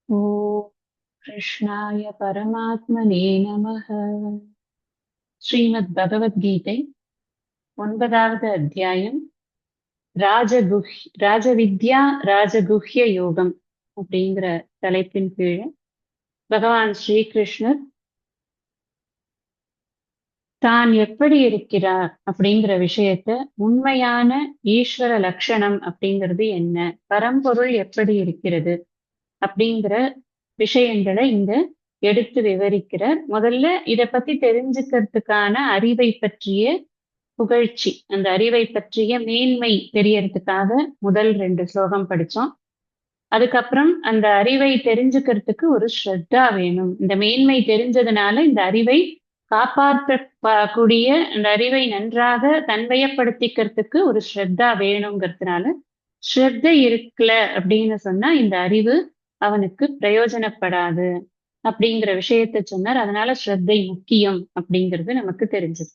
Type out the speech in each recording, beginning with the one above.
ஓம் கிருஷ்ணாய பரமாத்மனே நமः. ஸ்ரீமத் பகவத்கீதை 9வது அத்தியாயம் ராஜவித்யா ராஜகுஹ்ய யோகம் அப்படிங்கிற தலைப்பின் கீழே பகவான் ஸ்ரீகிருஷ்ணர் தான் எப்படி இருக்கிறார் அப்படிங்கிற விஷயத்த உண்மையான ஈஸ்வர லட்சணம் அப்படிங்கிறது என்ன, பரம்பொருள் எப்படி இருக்கிறது அப்படிங்கிற விஷயங்களை இங்க எடுத்து விவரிக்கிறார். முதல்ல இத பத்தி தெரிஞ்சுக்கிறதுக்கான அறிவை பற்றிய புகழ்ச்சி, அந்த அறிவை பற்றிய மேன்மை தெரியறதுக்காக முதல் 2 ஸ்லோகம் படிச்சோம். அதுக்கப்புறம் அந்த அறிவை தெரிஞ்சுக்கிறதுக்கு ஒரு ஸ்ரத்தா வேணும். இந்த மேன்மை தெரிஞ்சதுனால இந்த அறிவை காப்பாற்றக்கூடிய, அந்த அறிவை நன்றாக தன்வயப்படுத்திக்கிறதுக்கு ஒரு ஸ்ரத்தா வேணுங்கிறதுனால, ஸ்ரத்த இருக்கல அப்படின்னு சொன்னா இந்த அறிவு அவனுக்கு பிரயோஜனப்படாது அப்படிங்கிற விஷயத்த சொன்னார். அதனால ஸ்ரத்தை முக்கியம் அப்படிங்கிறது நமக்கு தெரிஞ்சது.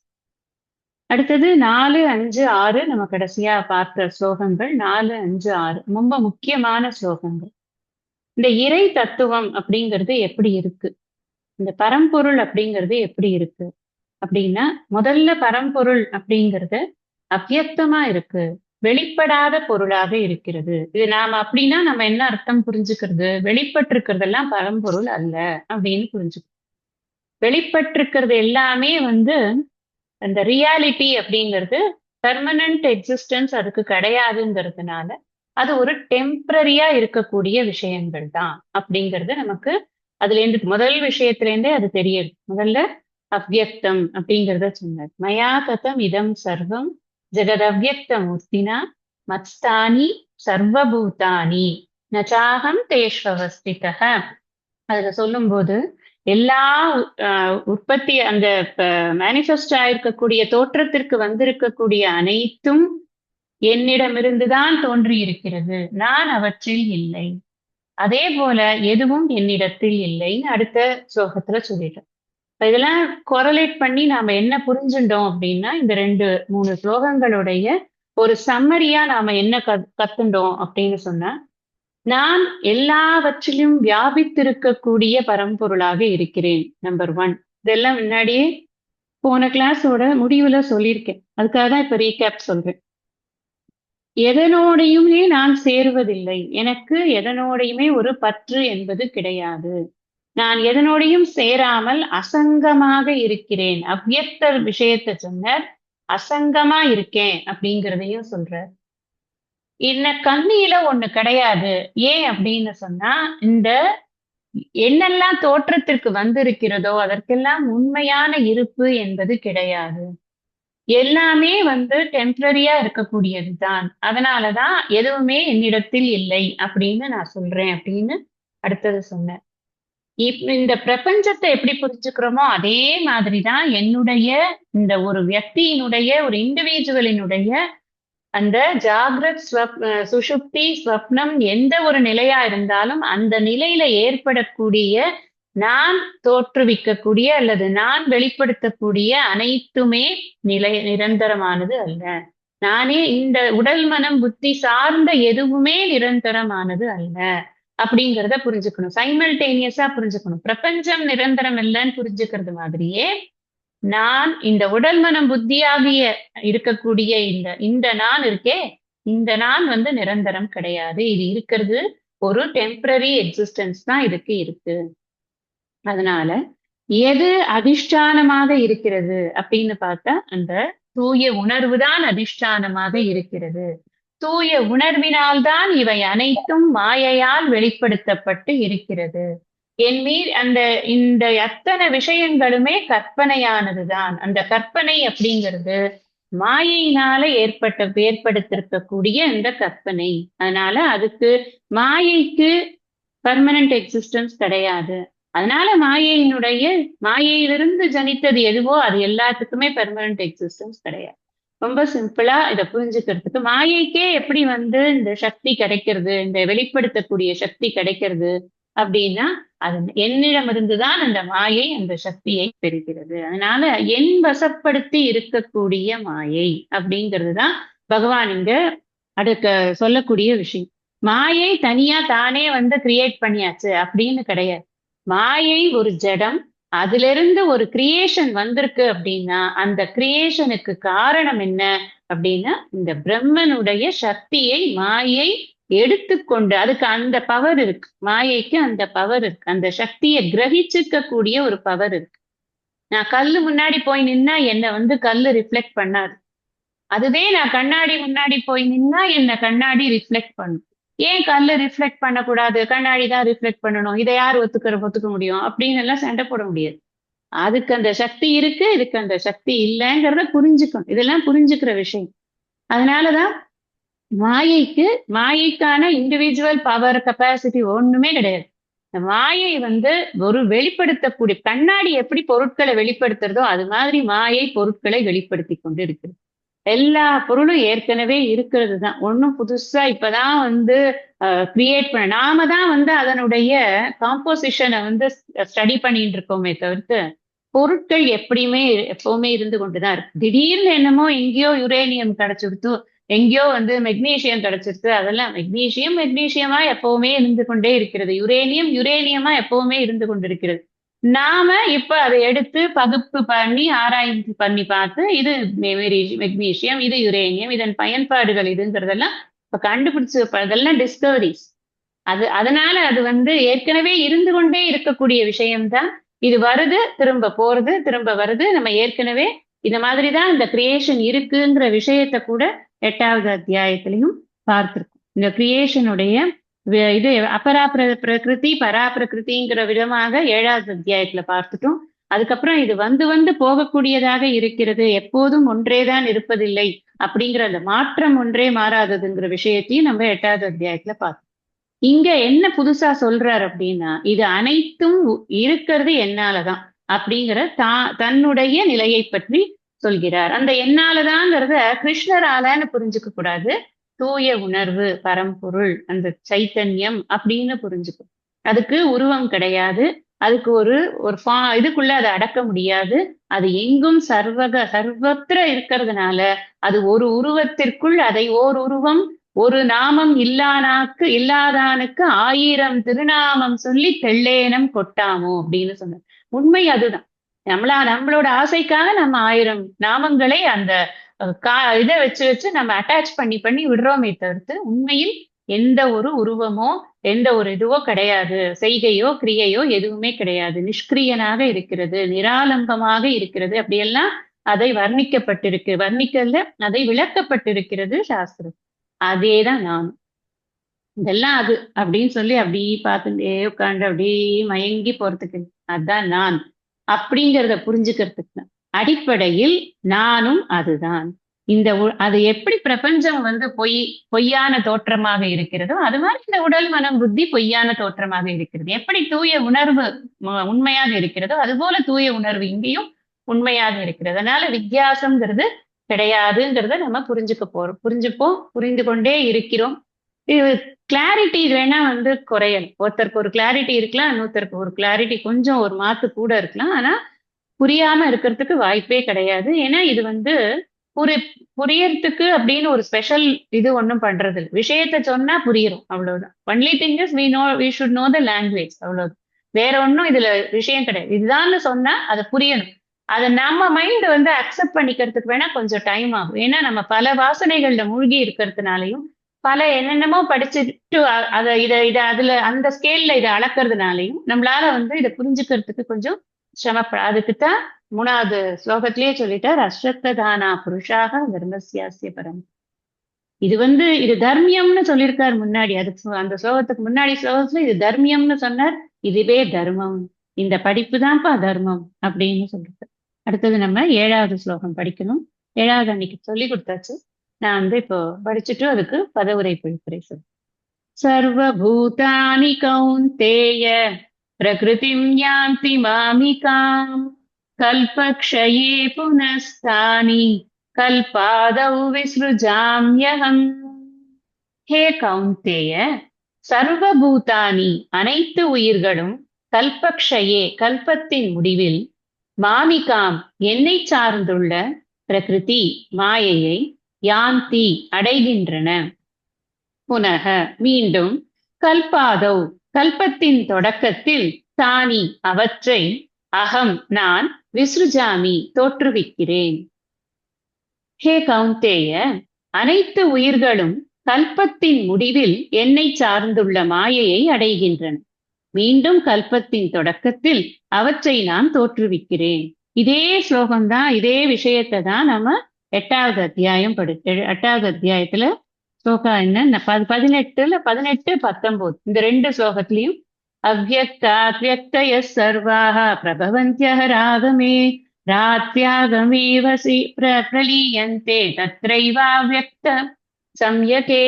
அடுத்தது 4, 5, 6 நம்ம கடைசியா பார்த்த ஸ்லோகங்கள் 4, 5, 6 ரொம்ப முக்கியமான ஸ்லோகங்கள். இந்த இறை தத்துவம் அப்படிங்கிறது எப்படி இருக்கு, இந்த பரம்பொருள் அப்படிங்கிறது எப்படி இருக்கு அப்படின்னா, முதல்ல பரம்பொருள் அப்படிங்கிறது அவ்யக்தமா இருக்கு, வெளிப்படாத பொருளாக இருக்கிறது. இது நாம அப்படின்னா நம்ம என்ன அர்த்தம் புரிஞ்சுக்கிறது, வெளிப்பட்டிருக்கிறதெல்லாம் பரம்பொருள் அல்ல அப்படின்னு புரிஞ்சுக்கணும். வெளிப்பட்டிருக்கிறது எல்லாமே அந்த ரியாலிட்டி அப்படிங்கிறது பெர்மனன்ட் எக்ஸிஸ்டன்ஸ் அதுக்கு கிடையாதுங்கிறதுனால அது ஒரு டெம்பரரியா இருக்கக்கூடிய விஷயங்கள் தான் அப்படிங்கிறது நமக்கு அதுல இருந்து முதல் விஷயத்துல இருந்தே அது தெரியுது. முதல்ல அவ்யக்தம் அப்படிங்கிறத சொன்னார். மயா கதம் இதம் சர்வம் ஜெகதவ்யக்த மூர்த்தினா மத்ஸ்தானி சர்வபூதானி நச்சாகம் தேஷ்வவஸ்திதः. அதுல சொல்லும்போது எல்லா உற்பத்தி அந்த மேனிஃபெஸ்ட் ஆயிருக்கக்கூடிய தோற்றத்திற்கு வந்திருக்கக்கூடிய அனைத்தும் என்னிடமிருந்துதான் தோன்றி இருக்கிறது, நான் அவற்றில் இல்லை. அதே போல எதுவும் என்னிடத்தில் இல்லைன்னு அடுத்த ஸ்லோகத்துல சொல்லிட்டோம். இதெல்லாம் கொரலேட் பண்ணி நாம என்ன புரிஞ்சுட்டோம் அப்படின்னா, இந்த 2, 3 ஸ்லோகங்களுடைய ஒரு சம்மரியா நாம என்ன கத்துண்டோம் அப்படின்னு சொன்னா, நான் எல்லாவற்றிலும் வியாபித்திருக்கக்கூடிய பரம்பொருளாக இருக்கிறேன். நம்பர் 1. இதெல்லாம் முன்னாடியே போன கிளாஸோட முடிவுல சொல்லியிருக்கேன். அதுக்காக தான் இப்ப ரீகேப் சொல்றேன். எதனோடையுமே நான் சேருவதில்லை, எனக்கு எதனோடையுமே ஒரு பற்று என்பது கிடையாது. நான் எதனோடையும் சேராமல் அசங்கமாக இருக்கிறேன். அவ்யக்த விஷயத்தை சொன்னார், அசங்கமா இருக்கேன் அப்படிங்கிறதையும் சொல்றார். இந்த கண்ணியில ஒண்ணு கிடையாது. ஏன் அப்படின்னு சொன்னா, இந்த என்னெல்லாம் தோற்றத்திற்கு வந்திருக்கிறதோ அதற்கெல்லாம் உண்மையான இருப்பு என்பது கிடையாது. எல்லாமே டெம்பரரியா இருக்கக்கூடியதுதான். அதனாலதான் எதுவுமே என்னிடத்தில் இல்லை அப்படின்னு நான் சொல்றேன் அப்படின்னு அடுத்தது சொன்னேன். இந்த பிரபஞ்சத்தை எப்படி புரிஞ்சுக்கிறோமோ அதே மாதிரிதான் என்னுடைய இந்த ஒரு வியக்தியினுடைய, ஒரு இண்டிவிஜுவலினுடைய அந்த ஜாகிரத் சுஷுப்தி ஸ்வப்னம் எந்த ஒரு நிலையா இருந்தாலும் அந்த நிலையில ஏற்படக்கூடிய நான் தோற்றுவிக்கக்கூடிய அல்லது நான் வெளிப்படுத்தக்கூடிய அனைத்துமே நிரந்தரமானது அல்ல. நானே இந்த உடல் மனம் புத்தி சார்ந்த எதுவுமே நிரந்தரமானது அல்ல அப்படிங்கிறத புரிஞ்சுக்கணும். சைமல்டேனியஸா புரிஞ்சுக்கணும். பிரபஞ்சம் நிரந்தரம் இல்லைன்னு புரிஞ்சுக்கிறது மாதிரியே நான் இந்த உடல் மனம் புத்தியாகிய இருக்கக்கூடிய இந்த நான் இருக்கே, இந்த நான் நிரந்தரம் கிடையாது. இது இருக்கிறது ஒரு டெம்பரரி எக்ஸிஸ்டன்ஸ் தான் இதுக்கு இருக்கு. அதனால எது அதிஷ்டானமாக இருக்கிறது அப்படின்னு பார்த்தா, அந்த தூய உணர்வு தான் அதிஷ்டானமாக இருக்கிறது. தூய உணர்வினால்தான் இவை அனைத்தும் மாயையால் வெளிப்படுத்தப்பட்டு இருக்கிறது. இந்த அத்தனை விஷயங்களுமே கற்பனையானதுதான். அந்த கற்பனை அப்படிங்கிறது மாயையினால ஏற்படுத்திருக்கக்கூடிய இந்த கற்பனை. அதனால அதுக்கு மாயைக்கு பர்மனன்ட் எக்ஸிஸ்டன்ஸ் கிடையாது. அதனால மாயையிலிருந்து ஜனித்தது எதுவோ அது எல்லாத்துக்குமே பெர்மனன்ட் எக்ஸிஸ்டன்ஸ் கிடையாது. ரொம்ப சிம்பிளா இதை புரிஞ்சுக்கிறதுக்கு, மாயைக்கே எப்படி இந்த சக்தி கிடைக்கிறது, இந்த வெளிப்படுத்தக்கூடிய சக்தி கிடைக்கிறது அப்படின்னா, அது என்னிடமிருந்துதான் அந்த மாயை அந்த சக்தியை பெறுகிறது. அதனால என் வசப்படுத்தி இருக்கக்கூடிய மாயை அப்படிங்கிறது தான் பகவான் இங்க அடுக்க சொல்லக்கூடிய விஷயம். மாயை தனியா தானே வந்து கிரியேட் பண்ணியாச்சு அப்படின்னு கிடையாது. மாயை ஒரு ஜடம். அதிலிருந்து ஒரு கிரியேஷன் வந்திருக்கு அப்படின்னா அந்த கிரியேஷனுக்கு காரணம் என்ன அப்படின்னா இந்த பிரம்மனுடைய சக்தியை மாயை எடுத்துக்கொண்டு அதுக்கு அந்த பவர் இருக்கு. மாயைக்கு அந்த பவர் இருக்கு. அந்த சக்தியை கிரகிச்சுக்க கூடிய ஒரு பவர் இருக்கு. நான் கல்லு முன்னாடி போய் நின்னா என்ன வந்து கல்லு ரிஃப்ளெக்ட் பண்ணாது. அதுவே நான் கண்ணாடி முன்னாடி போய் நின்னா என்ன கண்ணாடி ரிஃப்ளெக்ட் பண்ணும். ஏன் கல்லு ரிஃப்ளெக்ட் பண்ணக்கூடாது, கண்ணாடி தான் ரிஃப்ளெக்ட் பண்ணணும், இதை யார் ஒத்துக்க முடியும் அப்படின்னு எல்லாம் சண்டை போட முடியாது. அதுக்கு அந்த சக்தி இருக்கு, இதுக்கு அந்த சக்தி இல்லைங்கிறத புரிஞ்சுக்கணும். இதெல்லாம் புரிஞ்சுக்கிற விஷயம். அதனாலதான் மாயைக்கான இண்டிவிஜுவல் பவர் கெப்பாசிட்டி ஒண்ணுமே கிடையாது. இந்த மாயை வந்து ஒரு வெளிப்படுத்தக்கூடிய கண்ணாடி எப்படி பொருட்களை வெளிப்படுத்துறதோ அது மாதிரி மாயை பொருட்களை வெளிப்படுத்தி கொண்டு இருக்குது. எல்லா பொருளும் ஏற்கனவே இருக்கிறது தான். ஒன்றும் புதுசா இப்பதான் வந்து கிரியேட் பண்ண நாம தான் வந்து அதனுடைய காம்போசிஷனை வந்து ஸ்டடி பண்ணிட்டு இருக்கோமே தவிர்த்து பொருட்கள் எப்பவுமே இருந்து கொண்டுதான் இருக்கு. திடீர்னு என்னமோ எங்கேயோ யுரேனியம் கிடைச்சிருத்து, எங்கேயோ வந்து மெக்னீசியம் கிடைச்சிருத்து. அதெல்லாம் மெக்னீசியமா எப்பவுமே இருந்து கொண்டே இருக்கிறது. யுரேனியமா எப்பவுமே இருந்து கொண்டிருக்கிறது. நாம இப்ப அதை எடுத்து பகுப்பு பண்ணி ஆராய்ச்சி பண்ணி பார்த்து இது மெக்னீசியம், இது யுரேனியம், இதன் பயன்பாடுகள் இதுங்கிறதெல்லாம் இப்ப கண்டுபிடிச்சு அதெல்லாம் டிஸ்கவரிஸ். அதனால அது வந்து ஏற்கனவே இருந்து கொண்டே இருக்கக்கூடிய விஷயம்தான். இது வருது திரும்ப போறது திரும்ப வருது. நம்ம ஏற்கனவே இந்த மாதிரிதான் இந்த கிரியேஷன் இருக்குங்கிற விஷயத்த கூட 8வது அத்தியாயத்திலையும் பார்த்திருக்கோம். இந்த கிரியேஷனுடைய இது அபரா பிரகிருதி பரா பிரகிருதிங்கிற விதமாக 7வது அத்தியாயத்துல பார்த்துட்டோம். அதுக்கப்புறம் இது வந்து வந்து போகக்கூடியதாக இருக்கிறது, எப்போதும் ஒன்றேதான் இருப்பதில்லை அப்படிங்கிற அந்த மாற்றம் ஒன்றே மாறாததுங்கிற விஷயத்தையும் நம்ம 8வது அத்தியாயத்துல பார்த்தோம். இங்க என்ன புதுசா சொல்றாரு அப்படின்னா இது அனைத்தும் இருக்கிறது என்னாலதான் அப்படிங்கிற தன்னுடைய நிலையை பற்றி சொல்கிறார். அந்த என்னாலதாங்கிறத கிருஷ்ணராலன்னு புரிஞ்சுக்க கூடாது. தூய உணர்வு, பரம்பொருள், அந்த சைத்தன்யம் அப்படின்னு புரிஞ்சுக்கும். அதுக்கு உருவம் கிடையாது. அதுக்கு ஒரு இதுக்குள்ள அதை அடக்க முடியாது. அது எங்கும் சர்வத்திர இருக்கிறதுனால அது ஒரு உருவத்திற்குள் அதை ஓர் உருவம் ஒரு நாமம் இல்லாதானுக்கு 1000 திருநாமம் சொல்லி தெள்ளேனம் கொட்டாமோ அப்படின்னு சொன்னார். உண்மை அதுதான். நம்மளோட ஆசைக்காக நம்ம 1000 நாமங்களை அந்த இதை வச்சு நம்ம அட்டாச் பண்ணி விடுறோமே தவிர்த்து உண்மையில் எந்த ஒரு உருவமோ எந்த ஒரு இதுவோ கிடையாது. செய்கையோ கிரியையோ எதுவுமே கிடையாது. நிஷ்கிரியனாக இருக்கிறது, நிராலம்பமாக இருக்கிறது. அப்படியெல்லாம் அதை வர்ணிக்கல அதை விளக்கப்பட்டிருக்கிறது சாஸ்திரம். அதேதான் நானும். இதெல்லாம் அது அப்படின்னு சொல்லி அப்படி பார்த்துட்டே உட்காந்து அப்படியே மயங்கி போறதுக்கு அதுதான் நான் அப்படிங்கிறத புரிஞ்சுக்கிறதுக்கு அடிப்படையில் நானும் அதுதான். அது எப்படி பிரபஞ்சம் வந்து பொய்யான தோற்றமாக இருக்கிறதோ அது மாதிரி இந்த உடல் மனம் புத்தி பொய்யான தோற்றமாக இருக்கிறது. எப்படி தூய உணர்வு உண்மையாக இருக்கிறதோ அதுபோல தூய உணர்வு இங்கேயும் உண்மையாக இருக்கிறது. அதனால வித்தியாசம்ங்கிறது கிடையாதுங்கிறத நம்ம புரிந்து கொண்டே இருக்கிறோம். இது கிளாரிட்டி வேணா வந்து குறையணும். ஒருத்தருக்கு ஒரு கிளாரிட்டி இருக்கலாம், இன்னொருத்தருக்கு ஒரு கிளாரிட்டி கொஞ்சம் ஒரு மாத்து கூட இருக்கலாம். ஆனா புரியாம இருக்கிறதுக்கு வாய்ப்பே கிடையாது. ஏன்னா இது வந்து புரியறதுக்கு அப்படின்னு ஒரு ஸ்பெஷல் இது ஒன்றும் பண்றது இல்லை. விஷயத்த சொன்னா புரியும், அவ்வளவுதான். Only thing is we should know the language, அவ்வளவு. வேற ஒன்றும் இதுல விஷயம் கிடையாது. இதுதான் சொன்னா அதை புரியணும். அதை நம்ம மைண்ட் வந்து அக்செப்ட் பண்ணிக்கிறதுக்கு வேணா கொஞ்சம் டைம் ஆகும். ஏன்னா நம்ம பல வாசனைகள்ல மூழ்கி இருக்கிறதுனாலையும் பல என்னென்னமோ படிச்சுட்டு அதுல அந்த ஸ்கேல்ல இதை அளக்கிறதுனாலையும் நம்மளால வந்து இதை புரிஞ்சுக்கிறதுக்கு கொஞ்சம் அதுக்குத்தான் 3வது ஸ்லோகத்திலேயே சொல்லிட்டார், அஸ்ரத்ததானா புருஷாக தர்மஸ்யாஸ்ய பரம். இது தர்மியம்னு சொல்லியிருக்காரு முன்னாடி. அந்த ஸ்லோகத்துக்கு முன்னாடி ஸ்லோகத்துல இது தர்மியம்னு சொன்னார். இதுவே தர்மம், இந்த படிப்பு தான்ப்பா தர்மம் அப்படின்னு சொல்லிட்டு. அடுத்தது நம்ம 7வது ஸ்லோகம் படிக்கணும். 7வது அன்னைக்கு சொல்லி கொடுத்தாச்சு. நான் வந்து இப்போ படிச்சுட்டு அதுக்கு பதவுரை பொழிப்புரை சொல்றேன். சர்வபூதானி கௌந்தேய பிரகிருதிம் யாந்தி மாமிகாம் கல்பக்ஷயே புனஸ்தானி கல்பாதௌ விஸ்ருஜாம்யஹம். ஹே கௌந்தேய, சர்வபூதானி அனைத்து உயிர்களும் கல்பக்ஷயே கல்பத்தின் முடிவில் மாமிகாம் என்னை சார்ந்துள்ள பிரகிருதி மாயையை யாந்தி அடைகின்றன. புனக மீண்டும் கல்பாதௌ கல்பத்தின் தொடக்கத்தில் தானி அவற்றை அகம் நான் விஸ்ருஜாமி தோற்றுவிக்கிறேன். ஹே கௌந்தேய, அனைத்து உயிர்களும் கல்பத்தின் முடிவில் என்னை சார்ந்துள்ள மாயையை அடைகின்றன. மீண்டும் கல்பத்தின் தொடக்கத்தில் அவற்றை நான் தோற்றுவிக்கிறேன். இதே ஸ்லோகம்தான், இதே விஷயத்தை தான் நம்ம 8வது அத்தியாயம் 8வது அத்தியாயத்துல ஸ்லோகா என்ன 18 19 இந்த 2 ஸ்லோகத்திலையும் அவ்யக்தாத்யக்தய சர்வாக பிரபவந்தியஹ ராகமே ராத்யாகமேவசி பிரலீயந்தே தத்ரைவாவ்யக்த சம்யகே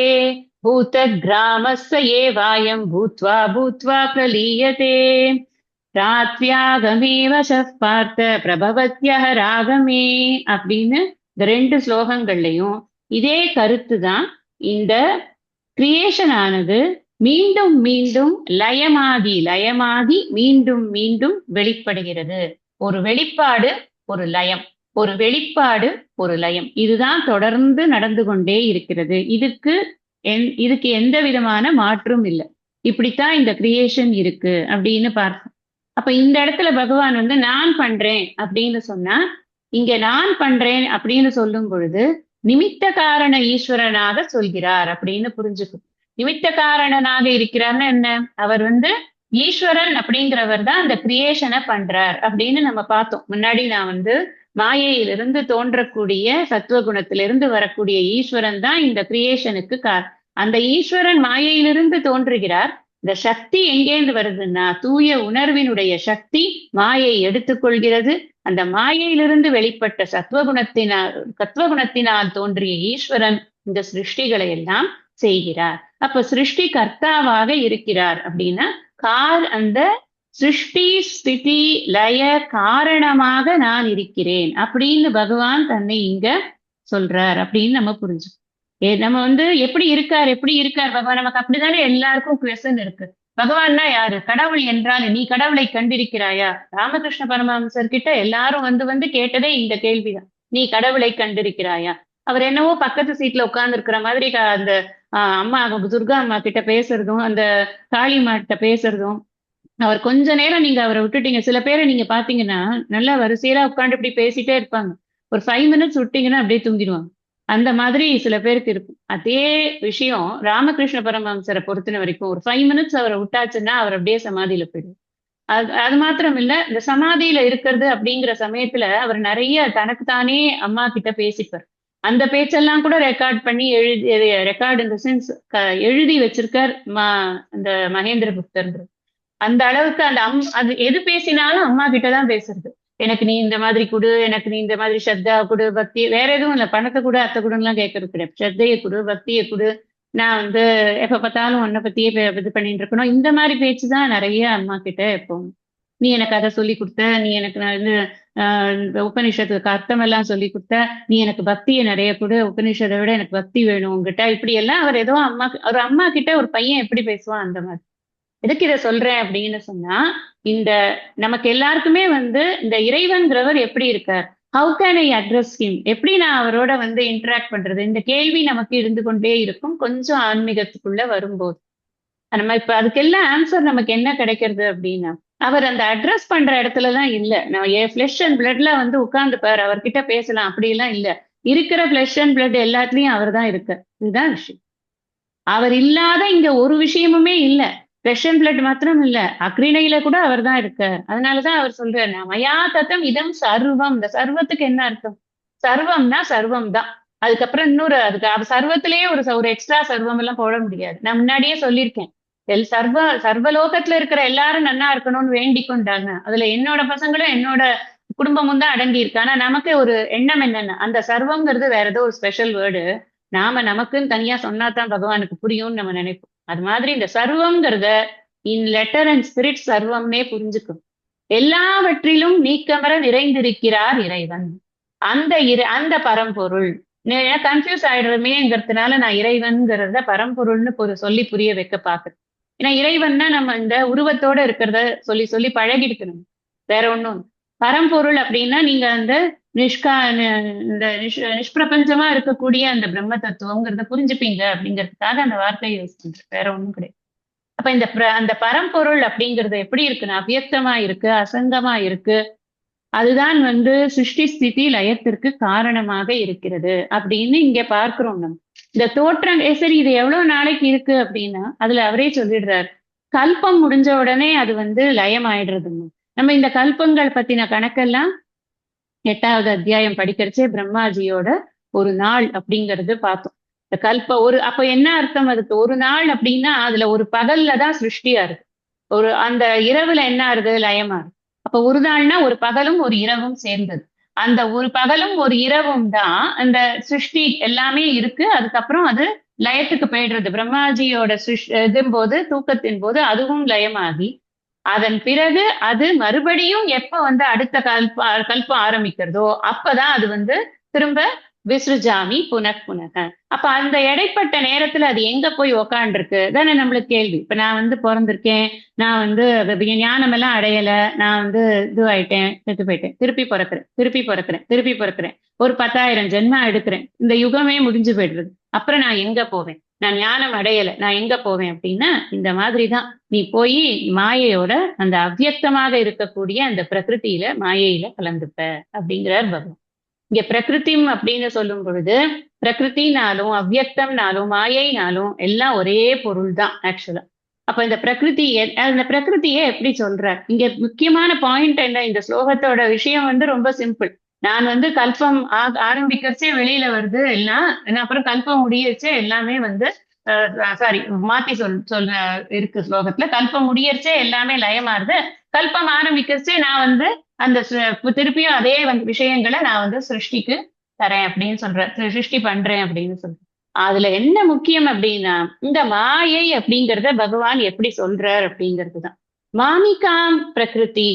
பூதக்ராமஸ்ய ஏவாயம் பூத்வா பூத்வா பிரலீயதே ராத்யாகமேவ பார்த்த பிரபவத்யஹ ராகமே அப்படின்னு இந்த 2 ஸ்லோகங்கள்லையும் இதே கருத்து தான். இந்த கிரியேஷன் ஆனது மீண்டும் மீண்டும் லயமாகி மீண்டும் மீண்டும் வெளிப்படுகிறது. ஒரு வெளிப்பாடு ஒரு லயம், ஒரு வெளிப்பாடு ஒரு லயம், இதுதான் தொடர்ந்து நடந்து கொண்டே இருக்கிறது. இதுக்கு எந்த விதமான மாற்றும் இல்லை. இப்படித்தான் இந்த கிரியேஷன் இருக்கு அப்படின்னு பார்ப்போம். அப்ப இந்த இடத்துல பகவான் வந்து நான் பண்றேன் அப்படின்னு சொன்னா, இங்க நான் பண்றேன் அப்படின்னு சொல்லும் பொழுது நிமித்த காரண ஈஸ்வரனாக சொல்கிறார் அப்படின்னு புரிஞ்சுக்கும். நிமித்த காரணனாக இருக்கிறார்னா என்ன? அவர் வந்து ஈஸ்வரன் அப்படிங்கிறவர் தான் அந்த கிரியேஷனை பண்றார் அப்படின்னு நம்ம பார்த்தோம். முன்னாடி நான் வந்து மாயையிலிருந்து தோன்றக்கூடிய சத்துவகுணத்திலிருந்து வரக்கூடிய ஈஸ்வரன் தான் இந்த கிரியேஷனுக்கு அந்த ஈஸ்வரன் மாயையிலிருந்து தோன்றுகிறார். இந்த சக்தி எங்கேந்து வருதுன்னா, தூய உணர்வினுடைய சக்தி மாயை எடுத்துக்கொள்கிறது. அந்த மாயையிலிருந்து வெளிப்பட்ட சத்துவகுணத்தினால் தோன்றிய ஈஸ்வரன் இந்த சிருஷ்டிகளை எல்லாம் செய்கிறார். அப்ப சிருஷ்டி கர்த்தாவாக இருக்கிறார் அப்படின்னா, அந்த சிருஷ்டி ஸ்திதி லய காரணமாக நான் இருக்கிறேன் அப்படின்னு பகவான் தன்னை இங்க சொல்றார் அப்படின்னு நம்ம புரிஞ்சுக்கணும். நம்ம வந்து எப்படி இருக்கார் பகவான், நமக்கு அப்படித்தானே எல்லாருக்கும் குவெஸ்சன் இருக்கு. பகவான்னா யாரு? கடவுள் என்றால் நீ கடவுளை கண்டிருக்கிறாயா? ராமகிருஷ்ண பரமஹம்சர் கிட்ட எல்லாரும் வந்து கேட்டதே இந்த கேள்விதான், நீ கடவுளை கண்டிருக்கிறாயா? அவர் என்னவோ பக்கத்து சீட்ல உட்கார்ந்து இருக்கிற மாதிரி அந்த அம்மா துர்கா அம்மா கிட்ட பேசுறதும், அந்த காளி அம்மா கிட்ட பேசுறதும், அவர் கொஞ்ச நேரம் நீங்க அவரை விட்டுட்டீங்க. சில பேரை நீங்க பாத்தீங்கன்னா நல்லா வரிசையா உட்காந்து இப்படி பேசிட்டே இருப்பாங்க. ஒரு 5 மினிட்ஸ் விட்டீங்கன்னா அப்படியே தூங்கிடுவாங்க. அந்த மாதிரி சில பேருக்கு இருக்கும். அதே விஷயம் ராமகிருஷ்ண பரமஹம்சரை பொறுத்தின வரைக்கும் ஒரு 5 மினிட்ஸ் அவரை விட்டாச்சுன்னா அவர் அப்படியே சமாதியில போயிடும். அது மாத்திரம் இல்ல, இந்த சமாதியில இருக்கிறது அப்படிங்கிற சமயத்துல அவர் நிறைய தனக்குத்தானே அம்மா கிட்ட பேசிப்பார். அந்த பேச்செல்லாம் கூட ரெக்கார்ட் பண்ணி ரெக்கார்ட் இந்த சென்ஸ் எழுதி வச்சிருக்கார் அந்த மகேந்திர குப்தர். அந்த அளவுக்கு அது எது பேசினாலும் அம்மா கிட்டதான் பேசுறது. எனக்கு நீ இந்த மாதிரி கொடு, எனக்கு நீ இந்த மாதிரி ஸ்ரத்தா கொடு, பக்தி, வேற எதுவும் இல்லை, பணத்தை கொடு அத்தை கொடுலாம் கேட்கறது கிடையாது. ஸ்ரத்தையை கொடு, பக்தியை கொடு, நான் எப்ப பார்த்தாலும் உன்னை பத்தியே இது பண்ணிட்டு இருக்கணும், இந்த மாதிரி பேச்சுதான் நிறைய அம்மா கிட்ட. எப்போ நீ எனக்கு அதை சொல்லி கொடுத்த, நீ எனக்கு உபநிஷத்துக்கு அர்த்தம் எல்லாம் சொல்லி கொடுத்த, நீ எனக்கு பக்தியை நிறைய கொடு, உபநிஷத்தை விட எனக்கு பக்தி வேணும் உங்ககிட்ட, இப்படி எல்லாம் அவர் ஏதோ ஒரு அம்மா கிட்ட ஒரு பையன் எப்படி பேசுவான் அந்த மாதிரி. எதுக்கு இதை சொல்றேன் அப்படின்னு சொன்னா, இந்த நமக்கு எல்லாருக்குமே இந்த இறைவன்கிறவர் எப்படி இருக்கார், how can I address him, எப்படி நான் அவரோட இன்டராக்ட் பண்றது, இந்த கேள்வி நமக்கு இருந்து கொண்டே இருக்கும் கொஞ்சம் ஆன்மீகத்துக்குள்ள வரும்போது. நம்ம இப்ப அதுக்கெல்லாம் ஆன்சர் நமக்கு என்ன கிடைக்கிறது அப்படின்னா, அவர் அந்த அட்ரஸ் பண்ற இடத்துலதான் இல்ல. நான் ஃபிளஷ் அண்ட் பிளட்ல உட்கார்ந்துப்பார், அவர்கிட்ட பேசலாம் அப்படிலாம் இல்ல. இருக்கிற ஃபிளஷ் அண்ட் பிளட் எல்லாத்துலயும் அவர் தான் இருக்க. இதுதான் விஷயம். அவர் இல்லாத இங்க ஒரு விஷயமுமே இல்லை. ஃபிளஷ் அண்ட் பிளட் மாத்திரம் இல்ல, அக்ரிணையில கூட அவர் தான் இருக்கார். அதனாலதான் அவர் சொல்றாரு, மயா தத்தம் இதம் சர்வம். இந்த சர்வத்துக்கு என்ன அர்த்தம்? சர்வம்னா சர்வம் தான். அதுக்கப்புறம் இன்னொரு அதுக்கு சர்வத்திலேயே ஒரு எக்ஸ்ட்ரா சர்வம் எல்லாம் போட முடியாது. நான் முன்னாடியே சொல்லியிருக்கேன், சர்வலோகத்துல இருக்கிற எல்லாரும் நன்னா இருக்கணும்னு வேண்டிக் கொண்டாங்க. அதுல என்னோட பசங்களும் என்னோட குடும்பமும் தான் அடங்கி இருக்கு. ஆனா நமக்கு ஒரு எண்ணம் என்னன்னா, அந்த சர்வம்ங்கிறது வேற ஏதோ ஒரு ஸ்பெஷல் வேர்டு, நமக்குன்னு தனியா சொன்னாதான் பகவானுக்கு புரியும்னு நம்ம நினைப்போம். அது மாதிரி இந்த சர்வம்ங்கிறத இன் லெட்டர் அண்ட் ஸ்பிரிட் சர்வம்னே புரிஞ்சுக்கும். எல்லாவற்றிலும் நீக்கமர நிறைந்திருக்கிறார் இறைவன். அந்த பரம்பொருள் கன்ஃபியூஸ் ஆயிடுறமேங்கிறதுனால நான் இறைவன்கிறத பரம்பொருள்னு சொல்லி புரிய வைக்க பாக்குறேன். ஏன்னா இறைவன்னா நம்ம இந்த உருவத்தோட இருக்கிறத சொல்லி சொல்லி பழகிடுக்கணும், வேற ஒண்ணும். பரம்பொருள் அப்படின்னா நீங்க இந்த நிஷ்பிரபஞ்சமா இருக்கக்கூடிய அந்த பிரம்ம தத்துவங்கிறத புரிஞ்சுப்பீங்க அப்படிங்கிறதுக்காக அந்த வார்த்தையை யூஸ் பண்றேன், வேற ஒண்ணும் கிடையாது. அப்ப அந்த பரம்பொருள் அப்படிங்கிறது எப்படி இருக்குன்னா அவ்வியக்தமா இருக்கு, அசங்கமா இருக்கு. அதுதான் சிருஷ்டி ஸ்திதி லயத்திற்கு காரணமாக இருக்கிறது அப்படின்னு இங்க பார்க்கிறோம் நம்ம. இந்த தோற்றம் சரி இது எவ்வளவு நாளைக்கு இருக்கு அப்படின்னா அதுல அவரே சொல்லிடுறாரு, கல்பம் முடிஞ்ச உடனே அது லயம் ஆயிடுறதுங்க. நம்ம இந்த கல்பங்கள் பத்தின கணக்கெல்லாம் 8வது அத்தியாயம் படிக்கிறச்சே பிரம்மாஜியோட ஒரு நாள் அப்படிங்கிறது பார்த்தோம். இந்த அப்ப என்ன அர்த்தம் அதுக்கு? ஒரு நாள் அப்படின்னா அதுல ஒரு பகல்ல தான் சிருஷ்டியா இருக்கு. அந்த இரவுல என்ன ஆறுது? லயமா இருக்கு. அப்ப ஒரு நாள்னா ஒரு பகலும் ஒரு இரவும் சேர்ந்தது. அந்த ஒரு பகலும் ஒரு இரவும் தான் அந்த சிருஷ்டி எல்லாமே இருக்கு. அதுக்கப்புறம் அது லயத்துக்கு போயிடுறது. பிரம்மாஜியோட இதும் போது தூக்கத்தின் போது அதுவும் லயமாகி அதன் பிறகு அது மறுபடியும் எப்ப அடுத்த கல்பம் ஆரம்பிக்கிறதோ அப்பதான் அது திரும்ப விஸ்ருஜாமி புனக. அப்ப அந்த இடைப்பட்ட நேரத்துல அது எங்க போய் உக்காண்டிருக்கு தானே நம்மளுக்கு கேள்வி. இப்ப நான் பிறந்திருக்கேன், நான் ஞானம் எல்லாம் அடையல, நான் இது ஆயிட்டேன், செத்து போயிட்டேன், திருப்பி பிறக்கிறேன், திருப்பி பிறக்கிறேன், திருப்பி பிறக்கிறேன், ஒரு 10,000 ஜென்மா எடுக்கிறேன், இந்த யுகமே முடிஞ்சு போயிடுறது. அப்புறம் நான் எங்க போவேன்? நான் ஞானம் அடையல, நான் எங்க போவேன் அப்படின்னா இந்த மாதிரிதான் நீ போய் மாயையோட அந்த அவ்வியக்தமாக இருக்கக்கூடிய அந்த பிரகிருதியில மாயையில கலந்துப்ப அப்படிங்கிறார் பகவான். இங்க பிரகிருதிம் அப்படின்னு சொல்லும் பொழுது பிரகிருத்தினாலும் அவ்வியக்தம்னாலும் மாயைனாலும் எல்லாம் ஒரே பொருள் தான் ஆக்சுவலா. அப்ப இந்த பிரகிருதியை எப்படி சொல்ற? இங்க முக்கியமான பாயிண்ட் என்ன? இந்த ஸ்லோகத்தோட விஷயம் ரொம்ப சிம்பிள். நான் கல்பம் ஆரம்பிக்கிறச்சே வெளியில வருது எல்லாம், அப்புறம் கல்பம் முடியச்சே எல்லாமே சாரி மாத்தி சொல்ற இருக்கு ஸ்லோகத்துல. கல்பம் முடியறச்சே எல்லாமே லயமாறுது, கல்பம் ஆரம்பிக்கிறச்சே நான் அந்த திருப்பியும் அதே விஷயங்களை நான் சிருஷ்டிக்கு தரேன் அப்படின்னு சொல்றேன், சிருஷ்டி பண்றேன் அப்படின்னு சொல்றேன். அதுல என்ன முக்கியம் அப்படின்னா இந்த மாயை அப்படிங்கறத பகவான் எப்படி சொல்றார் அப்படிங்கிறதுதான். மாமிகாம் பிரகிருதி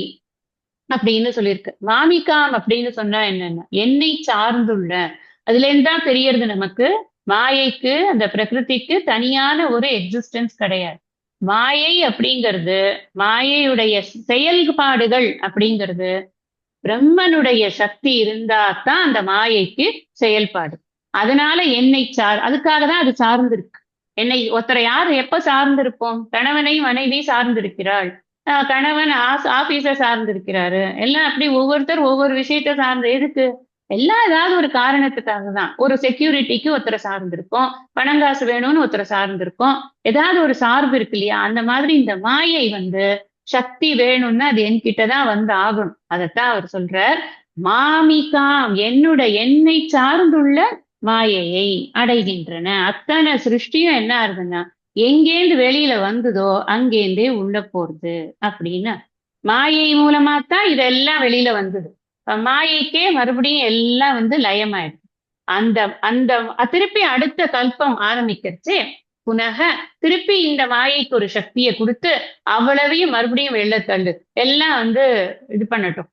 அப்படின்னு சொல்லியிருக்கு. மாமிகாம் அப்படின்னு சொன்னா என்னன்னா என்னை சார்ந்துள்ள. அதுல இருந்தான் தெரியறது நமக்கு மாயைக்கு அந்த பிரகிருதிக்கு தனியான ஒரு எக்ஸிஸ்டன்ஸ் கிடையாது. மாயை அப்படிங்கிறது மாயையுடைய செயல்பாடுகள் அப்படிங்கிறது பிரம்மனுடைய சக்தி இருந்தா தான் அந்த மாயைக்கு செயல்பாடு. அதனால அதுக்காக தான் அது சார்ந்திருக்கு. என்னை ஒருத்தரை யார் எப்ப சார்ந்திருப்போம்? கணவனை மனைவி சார்ந்திருக்கிறாள், கணவன் ஆபீஸ சார்ந்திருக்கிறாரு, எல்லாம் அப்படி ஒவ்வொருத்தர் ஒவ்வொரு விஷயத்த சார்ந்து. எதுக்கு? எல்லாம் ஏதாவது ஒரு காரணத்துக்காக தான். ஒரு செக்யூரிட்டிக்கு ஒருத்தரை சார்ந்திருக்கோம், பணங்காசு வேணும்னு ஒருத்தரை சார்ந்திருக்கோம், ஏதாவது ஒரு சார்பு இருக்கு இல்லையா? அந்த மாதிரி இந்த மாயை சக்தி வேணும்னா அது என்கிட்டதான் ஆகணும். அதைத்தான் அவர் சொல்றார். மாமிகாம் என்னை சார்ந்துள்ள மாயையை அடைகின்றன. அத்தனை சிருஷ்டியும் என்ன ஆகுதுன்னா எங்கேந்து வெளியில வந்ததோ அங்கேந்தே உள்ள போறது அப்படின்னு. மாயை மூலமாத்தான் இதெல்லாம் வெளியில வந்தது. மாயைக்கே மறுபடியும் எல்லாம் லயமாயிடுது. அந்த அந்த திருப்பி அடுத்த கல்பம் ஆரம்பிக்கிறச்சு புனக திருப்பி இந்த மாயைக்கு ஒரு சக்தியை கொடுத்து அவ்வளவையும் மறுபடியும் வெளில தள்ளு, எல்லாம் இது பண்ணட்டும்,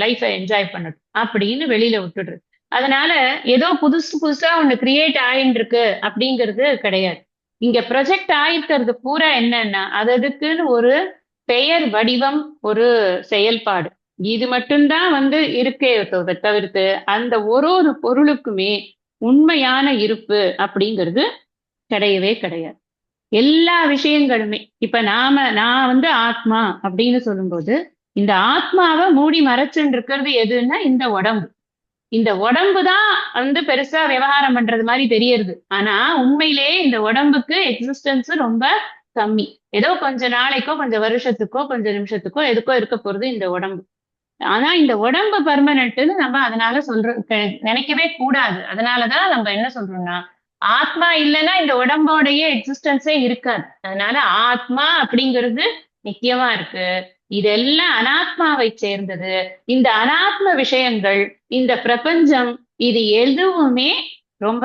லைஃபை என்ஜாய் பண்ணட்டும் அப்படின்னு வெளியில விட்டுடுறது. அதனால ஏதோ புதுசா ஒண்ணு கிரியேட் ஆயின்னு இருக்கு அப்படிங்கிறது கிடையாது. இங்க ப்ரொஜெக்ட் ஆயிருக்கிறது பூரா என்னன்னா அதுக்குன்னு ஒரு பெயர் வடிவம், ஒரு செயல்பாடு, இது மட்டும்தான் இருக்கே தவிர்த்து அந்த ஒரு பொருளுக்குமே உண்மையான இருப்பு அப்படிங்கிறது கிடையவே கிடையாது. எல்லா விஷயங்களுமே இப்ப நான் ஆத்மா அப்படின்னு சொல்லும்போது இந்த ஆத்மாவை மூடி மறைச்சுன்னு இருக்கிறது எதுன்னா இந்த உடம்பு. இந்த உடம்பு தான் பெருசா விவகாரம் பண்றது மாதிரி தெரியறது. ஆனா உண்மையிலேயே இந்த உடம்புக்கு எக்ஸிஸ்டன்ஸ் ரொம்ப கம்மி. ஏதோ கொஞ்ச நாளைக்கோ கொஞ்சம் வருஷத்துக்கோ கொஞ்சம் நிமிஷத்துக்கோ எதுக்கோ இருக்க போறது இந்த உடம்பு. ஆனா இந்த உடம்பு பர்மனன்ட்னு நம்ம அதனால நினைக்கவே கூடாது. அதனாலதான் நம்ம என்ன சொல்றோம்னா ஆத்மா இல்லைன்னா இந்த உடம்போடைய எக்ஸிஸ்டன்ஸே இருக்காது. அதனால ஆத்மா அப்படிங்கிறது நித்தியமா இருக்கு. இதெல்லாம் அனாத்மாவை சேர்ந்தது. இந்த அனாத்ம விஷயங்கள், இந்த பிரபஞ்சம், இது எதுவுமே ரொம்ப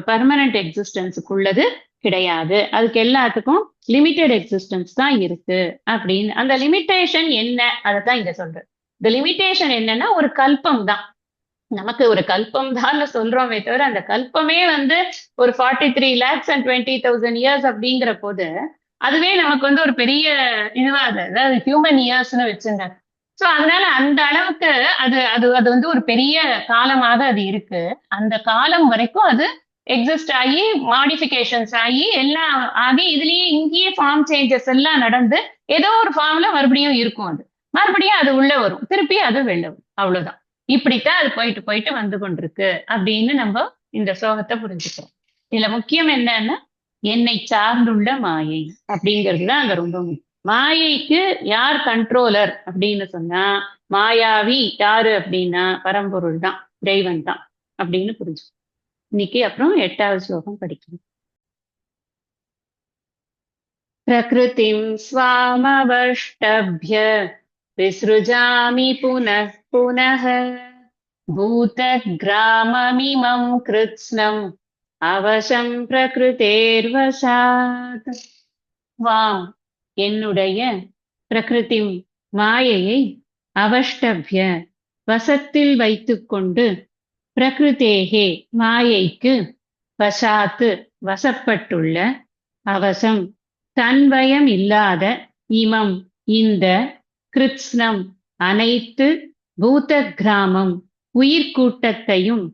பர்மனன்ட் எக்ஸிஸ்டன்ஸுக்குள்ளது கிடையாது. அதுக்கு எல்லாத்துக்கும் லிமிட்டெட் எக்ஸிஸ்டன்ஸ் தான் இருக்கு அப்படின்னு. அந்த லிமிட்டேஷன் என்ன அதைத்தான் இங்க சொல்றேன். இந்த லிமிட்டேஷன் என்னன்னா ஒரு கல்பம் தான். நமக்கு ஒரு கல்பம் தான் சொல்றோமே தவிர அந்த கல்பமே ஒரு 43 lakhs and 20,000 years அப்படிங்கிற போது அதுவே நமக்கு ஒரு பெரிய இதுவா, அதாவது ஹியூமன் இயர்ஸ்னு வச்சுங்க. சோ அதனால அந்த அளவுக்கு அது அது அது வந்து ஒரு பெரிய காலமாக அது இருக்கு. அந்த காலம் வரைக்கும் அது எக்ஸிஸ்ட் ஆகி மாடிஃபிகேஷன்ஸ் ஆகி எல்லாம் ஆகி இதுலயே இங்கேயே ஃபார்ம் சேஞ்சஸ் எல்லாம் நடந்து ஏதோ ஒரு ஃபார்ம்ல மறுபடியும் இருக்கும் அது. மறுபடியும் அது உள்ள வரும். திருப்பி அது வெளில வரும். அவ்வளவுதான். இப்படித்தான் அது போயிட்டு போயிட்டு வந்து கொண்டிருக்கு அப்படின்னு நம்ம இந்த ஸ்லோகத்தை புரிஞ்சுக்கிறோம். இதுல முக்கியம் என்னன்னா என்னை சார்ந்துள்ள மாயை அப்படிங்கிறதுதான் அங்க ரொம்ப முக்கியம். மாயைக்கு யார் கண்ட்ரோலர் அப்படின்னு சொன்னா மாயாவி யாரு அப்படின்னா பரம்பொருள் தான், தெய்வம் தான் அப்படின்னு புரிஞ்சு. இன்னைக்கு அப்புறம் 8வது ஸ்லோகம் படிக்கணும். பிரகிருதிம் ஸ்வாமவஷ்டப்ய விஸ்ருஜாமி புனః புனः பூதக்ராமமிமம் கிருத்ஸ்னம் அவசம் பிரகிருதேர்வசாத். வாம் என்னுடைய பிரகிருதி மாயையை அவஷ்டப்ய வசத்தில் வைத்துக்கொண்டு பிரகிருதேகே மாயைக்கு வசாத்து வசப்பட்டுள்ள அவசம் தன்வயம் இல்லாத இமம் இந்த கிருத்ஸ்னம் அனைத்து பூத கிராமம் உயிர்கூட்டத்தையும்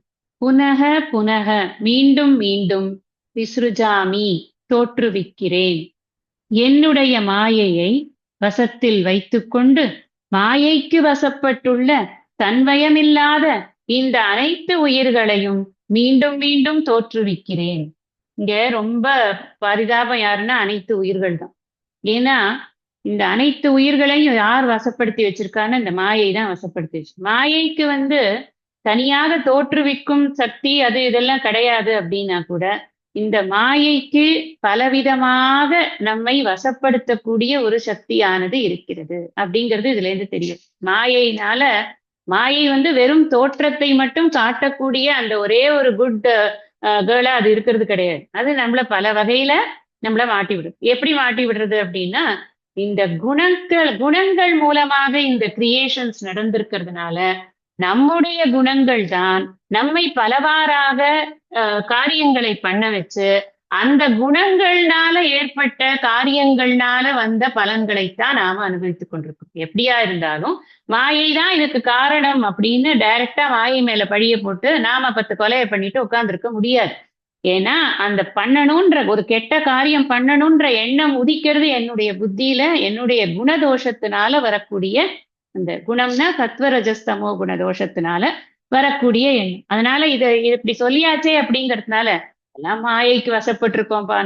புனக புனக மீண்டும் மீண்டும் விஸ்ருஜாமி தோற்றுவிக்கிறேன். என்னுடைய மாயையை வசத்தில் வைத்துக்கொண்டு மாயைக்கு வசப்பட்டுள்ள தன்வயமில்லாத இந்த அனைத்து உயிர்களையும் மீண்டும் மீண்டும் தோற்றுவிக்கிறேன். இங்க ரொம்ப பரிதாபம் யாருன்னா அனைத்து உயிர்கள் தான். ஏன்னா இந்த அனைத்து உயிர்களையும் யார் வசப்படுத்தி வச்சிருக்கான்னு இந்த மாயை தான் வசப்படுத்தி வச்சு. மாயைக்கு தனியாக தோற்றுவிக்கும் சக்தி அது இதெல்லாம் கிடையாது அப்படின்னா கூட இந்த மாயைக்கு பலவிதமாக நம்மை வசப்படுத்தக்கூடிய ஒரு சக்தியானது இருக்கிறது அப்படிங்கிறது இதுல இருந்து தெரியும். மாயையினால மாயை வெறும் தோற்றத்தை மட்டும் காட்டக்கூடிய அந்த ஒரே ஒரு குட் கேர்ளா அது இருக்கிறது கிடையாது. அது நம்மள பல வகையில நம்மள மாட்டி விடுது. எப்படி மாட்டி விடுறது அப்படின்னா இந்த குணங்கள் மூலமாக இந்த கிரியேஷன்ஸ் நடந்திருக்கிறதுனால நம்முடைய குணங்கள் தான் நம்மை பலவாறாக காரியங்களை பண்ண வச்சு அந்த குணங்கள்னால ஏற்பட்ட காரியங்கள்னால வந்த பலன்களைத்தான் நாம அனுபவித்துக் கொண்டிருக்கோம். எப்படியா இருந்தாலும் மாயை தான் இதுக்கு காரணம் அப்படின்னு டைரக்டா மாயை மேல பழிய போட்டு நாம 10 கொலையை பண்ணிட்டு உட்கார்ந்துருக்க முடியாது. ஏன்னா அந்த பண்ணணும்ன்ற ஒரு கெட்ட காரியம் பண்ணணும்ன்ற எண்ணம் உதிக்கிறது என்னுடைய புத்தியில என்னுடைய குணதோஷத்தினால வரக்கூடிய அந்த குணம்னா சத்வரஜஸ்தமோ குணதோஷத்தினால வரக்கூடிய எண்ணம். அதனால இதை இப்படி சொல்லியாச்சே அப்படிங்கறதுனால எல்லாம் மாயைக்கு வசப்பட்டிருக்கோம்ப்பா.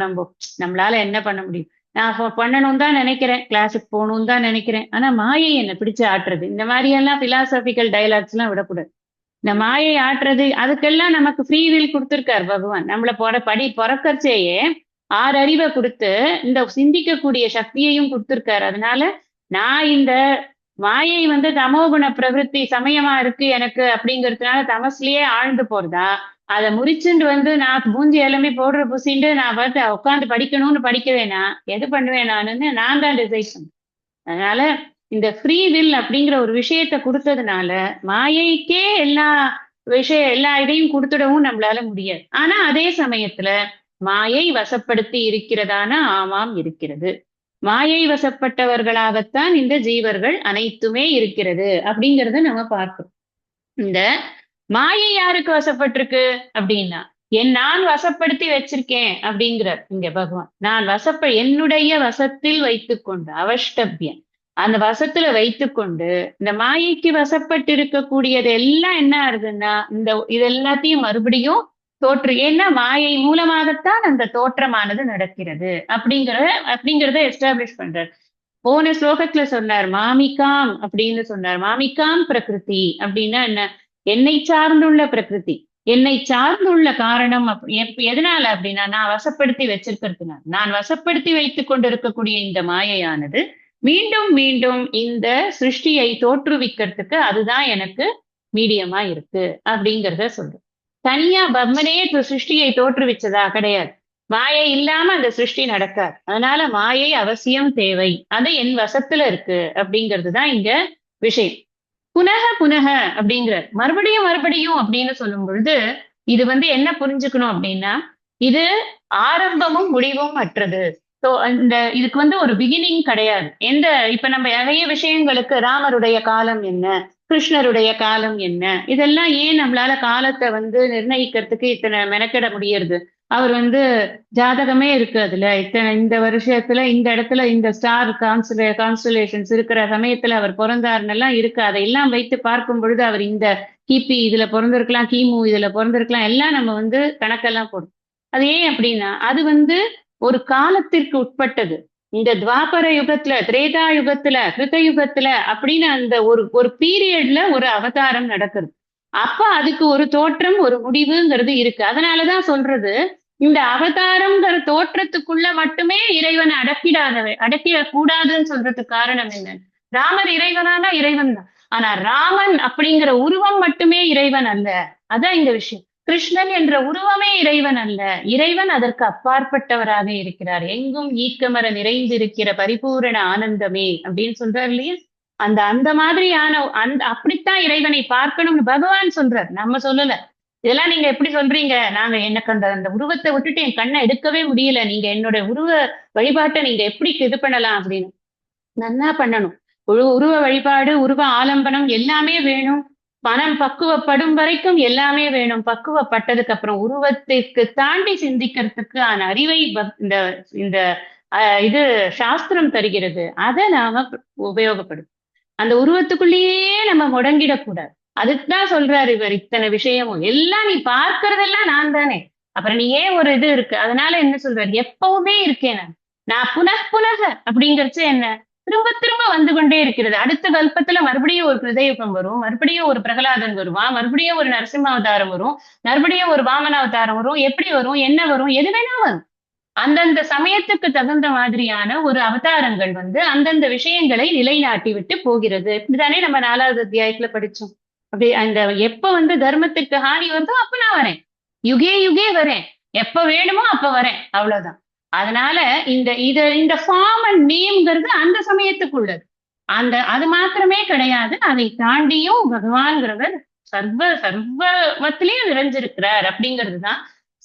நம்மளால என்ன பண்ண முடியும்? நான் பண்ணணும் தான் நினைக்கிறேன், கிளாஸுக்கு போகணும்னு தான் நினைக்கிறேன், ஆனா மாயை என்னை பிடிச்சு ஆட்டுறது. இந்த மாதிரி எல்லாம் பிலாசபிக்கல் டைலாக்ஸ் எல்லாம் விடக்கூடாது. இந்த மாயை ஆட்டுறது அதுக்கெல்லாம் நமக்கு ஃப்ரீ வில் கொடுத்துருக்காரு பகவான். நம்மள பிறக்கச்சேயே 6 அறிவை கொடுத்து இந்த சிந்திக்கக்கூடிய சக்தியையும் கொடுத்துருக்காரு. அதனால நான் இந்த மாயை தமோகுண பிரவருத்தி சமயமா இருக்கு எனக்கு அப்படிங்கிறதுனால தமஸ்லயே ஆழ்ந்து போறதா, அதை முறிச்சுட்டு நான் மூஞ்சி எல்லாமே போடுற புசிண்டு நான் உட்காந்து படிக்கணும்னு படிக்கவேனா, எது பண்ணுவேன் நானுன்னு நான் தான் டிசைட் பண்ணேன். அதனால இந்த ஃப்ரீ வில் அப்படிங்கிற ஒரு விஷயத்த கொடுத்ததுனால மாயைக்கே எல்லா இதையும் கொடுத்துடவும் நம்மளால முடியாது. ஆனா அதே சமயத்துல மாயை வசப்படுத்தி இருக்கிறதான ஆமாம் இருக்கிறது. மாயை வசப்பட்டவர்களாகத்தான் இந்த ஜீவர்கள் அனைத்துமே இருக்கிறது அப்படிங்கிறத நம்ம பார்க்கிறோம். இந்த மாயை யாருக்கு வசப்பட்டிருக்கு அப்படின்னா நான் வசப்படுத்தி வச்சிருக்கேன் அப்படிங்கிறார் இங்க பகவான். நான் என்னுடைய வசத்தில் வைத்துக்கொண்டு அவஷ்டபியம் அந்த வசத்துல வைத்துக்கொண்டு இந்த மாயைக்கு வசப்பட்டு இருக்கக்கூடியது எல்லாம் என்ன ஆகுதுன்னா இது எல்லாத்தையும் மறுபடியும் ஏன்னா மாயை மூலமாகத்தான் அந்த தோற்றமானது நடக்கிறது அப்படிங்கிறத எஸ்டாப்ளிஷ் பண்றார். போன ஸ்லோகத்துல சொன்னார் மாமிகாம் அப்படின்னு சொன்னார். மாமிகாம் பிரகிருதி அப்படின்னா என்ன? என்னை சார்ந்துள்ள பிரகிருதி, என்னை சார்ந்துள்ள காரணம். எதனால அப்படின்னா நான் வசப்படுத்தி வச்சிருக்கிறதுனால. நான் வசப்படுத்தி வைத்துக் கொண்டிருக்கக்கூடிய இந்த மாயையானது மீண்டும் மீண்டும் இந்த சிருஷ்டியை தோற்றுவிக்கிறதுக்கு அதுதான் எனக்கு மீடியமா இருக்கு அப்படிங்கிறத சொல்றேன். தனியா பத்மனே சிருஷ்டியை தோற்றுவிச்சதா கிடையாது. மாயை இல்லாம அந்த சிருஷ்டி நடக்காது. அதனால மாயை அவசியம் தேவை. அது என் வசத்துல இருக்கு அப்படிங்கிறதுதான் இங்க விஷயம். புனக புனக அப்படிங்கிற மறுபடியும் அப்படின்னு சொல்லும் பொழுது இது என்ன புரிஞ்சுக்கணும் அப்படின்னா இது ஆரம்பமும் முடிவும் அற்றது. ஸோ இதுக்கு ஒரு பிகினிங் கிடையாது. இப்ப நம்ம நிறைய விஷயங்களுக்கு ராமருடைய காலம் என்ன, கிருஷ்ணருடைய காலம் என்ன, இதெல்லாம் ஏன் நம்மளால காலத்தை நிர்ணயிக்கிறதுக்கு இத்தனை மெனக்கெட முடியறது? அவர் ஜாதகமே இருக்கு அதுல, இத்தனை இந்த வருஷத்துல இந்த இடத்துல இந்த ஸ்டார் கான்ஸ்டலேஷன்ஸ் இருக்கிற சமயத்துல அவர் பிறந்தாருன்னு எல்லாம் இருக்கு. அதையெல்லாம் வைத்து பார்க்கும் பொழுது அவர் இந்த கிபி இதுல பிறந்திருக்கலாம், கிமு இதுல பிறந்திருக்கலாம், எல்லாம் நம்ம கணக்கெல்லாம் போடும். அது ஏன் அப்படின்னா அது ஒரு காலத்திற்கு உட்பட்டது. இந்த துவாபர யுகத்துல, திரேதா யுகத்துல, கிருத யுகத்துல அப்படின்னு அந்த ஒரு ஒரு பீரியட்ல ஒரு அவதாரம் நடக்குது. அப்ப அதுக்கு ஒரு தோற்றம், ஒரு முடிவுங்கிறது இருக்கு. அதனாலதான் சொல்றது, இந்த அவதாரம்ங்கிற தோற்றத்துக்குள்ள மட்டுமே இறைவனை அடக்கிட கூடாதுன்னு சொல்றதுக்கு காரணம் என்ன? ராமர் இறைவனானா இறைவன் தான். ஆனா ராமன் அப்படிங்கிற உருவம் மட்டுமே இறைவன் அல்ல. அதான் இந்த விஷயம். கிருஷ்ணன் என்ற உருவமே இறைவன் அல்ல. இறைவன் அதற்கு அப்பாற்பட்டவராக இருக்கிறார். எங்கும் ஈக்கமர நிறைந்திருக்கிற பரிபூரண ஆனந்தமே அப்படின்னு சொல்றார் இல்லையா? அந்த மாதிரியான அப்படித்தான் இறைவனை பார்க்கணும்னு பகவான் சொல்றார், நம்ம சொல்லல. இதெல்லாம் நீங்க எப்படி சொல்றீங்க? எனக்கு அந்த உருவத்தை விட்டுட்டு என் கண்ணை எடுக்கவே முடியல, நீங்க என்னோட உருவ வழிபாட்டை நீங்க எப்படி இது பண்ணலாம் அப்படின்னு. நன்னா பண்ணணும். உருவ வழிபாடு, உருவ ஆலம்பனம் எல்லாமே வேணும். மனம் பக்குவப்படும் வரைக்கும் எல்லாமே வேணும். பக்குவப்பட்டதுக்கு அப்புறம் உருவத்திற்கு தாண்டி சிந்திக்கிறதுக்கு அறிவை இந்த இந்த இது சாஸ்திரம் தருகிறது. அதை நாம உபயோகப்படும். அந்த உருவத்துக்குள்ளேயே நம்ம முடங்கிடக்கூடாது. அதுக்குதான் சொல்றாரு இவர் இத்தனை விஷயமும். எல்லாம் நீ பார்க்கறதெல்லாம் நான் தானே, அப்புறம் நீ ஏன் ஒரு இது இருக்கு. அதனால என்ன சொல்றாரு, எப்பவுமே இருக்கேன் நான் புனக அப்படிங்கிறச்சு என்ன, திரும்ப திரும்ப வந்து கொண்டே இருக்கிறது. அடுத்த கல்பத்துல மறுபடியும் ஒரு கிருதயுகம் வரும், மறுபடியும் ஒரு பிரகலாதன் வருவான், மறுபடியும் ஒரு நரசிம்ம அவதாரம் வரும், மறுபடியும் ஒரு வாமன அவதாரம் வரும். எப்படி வரும், என்ன வரும், எது வேணா வரும். அந்தந்த சமயத்துக்கு தகுந்த மாதிரியான ஒரு அவதாரங்கள் அந்தந்த விஷயங்களை நிலைநாட்டி விட்டு போகிறது. இப்படிதானே நம்ம 4வது அத்தியாயத்துல படிச்சோம். அப்படி அந்த எப்ப தர்மத்துக்கு ஹானி வருதோ அப்ப நான் வரேன், யுகே யுகே வரேன், எப்ப வேணுமோ அப்ப வரேன், அவ்வளவுதான். அதனால இந்த ஃபார்ம் அண்ட் நேம்ங்கிறது அந்த சமயத்துக்குள்ளது. அது மாத்திரமே கிடையாது. அதை தாண்டியும் பகவான்கிறவர் சர்வத்திலையும் நிறைஞ்சிருக்கிறார் அப்படிங்கிறதுதான்.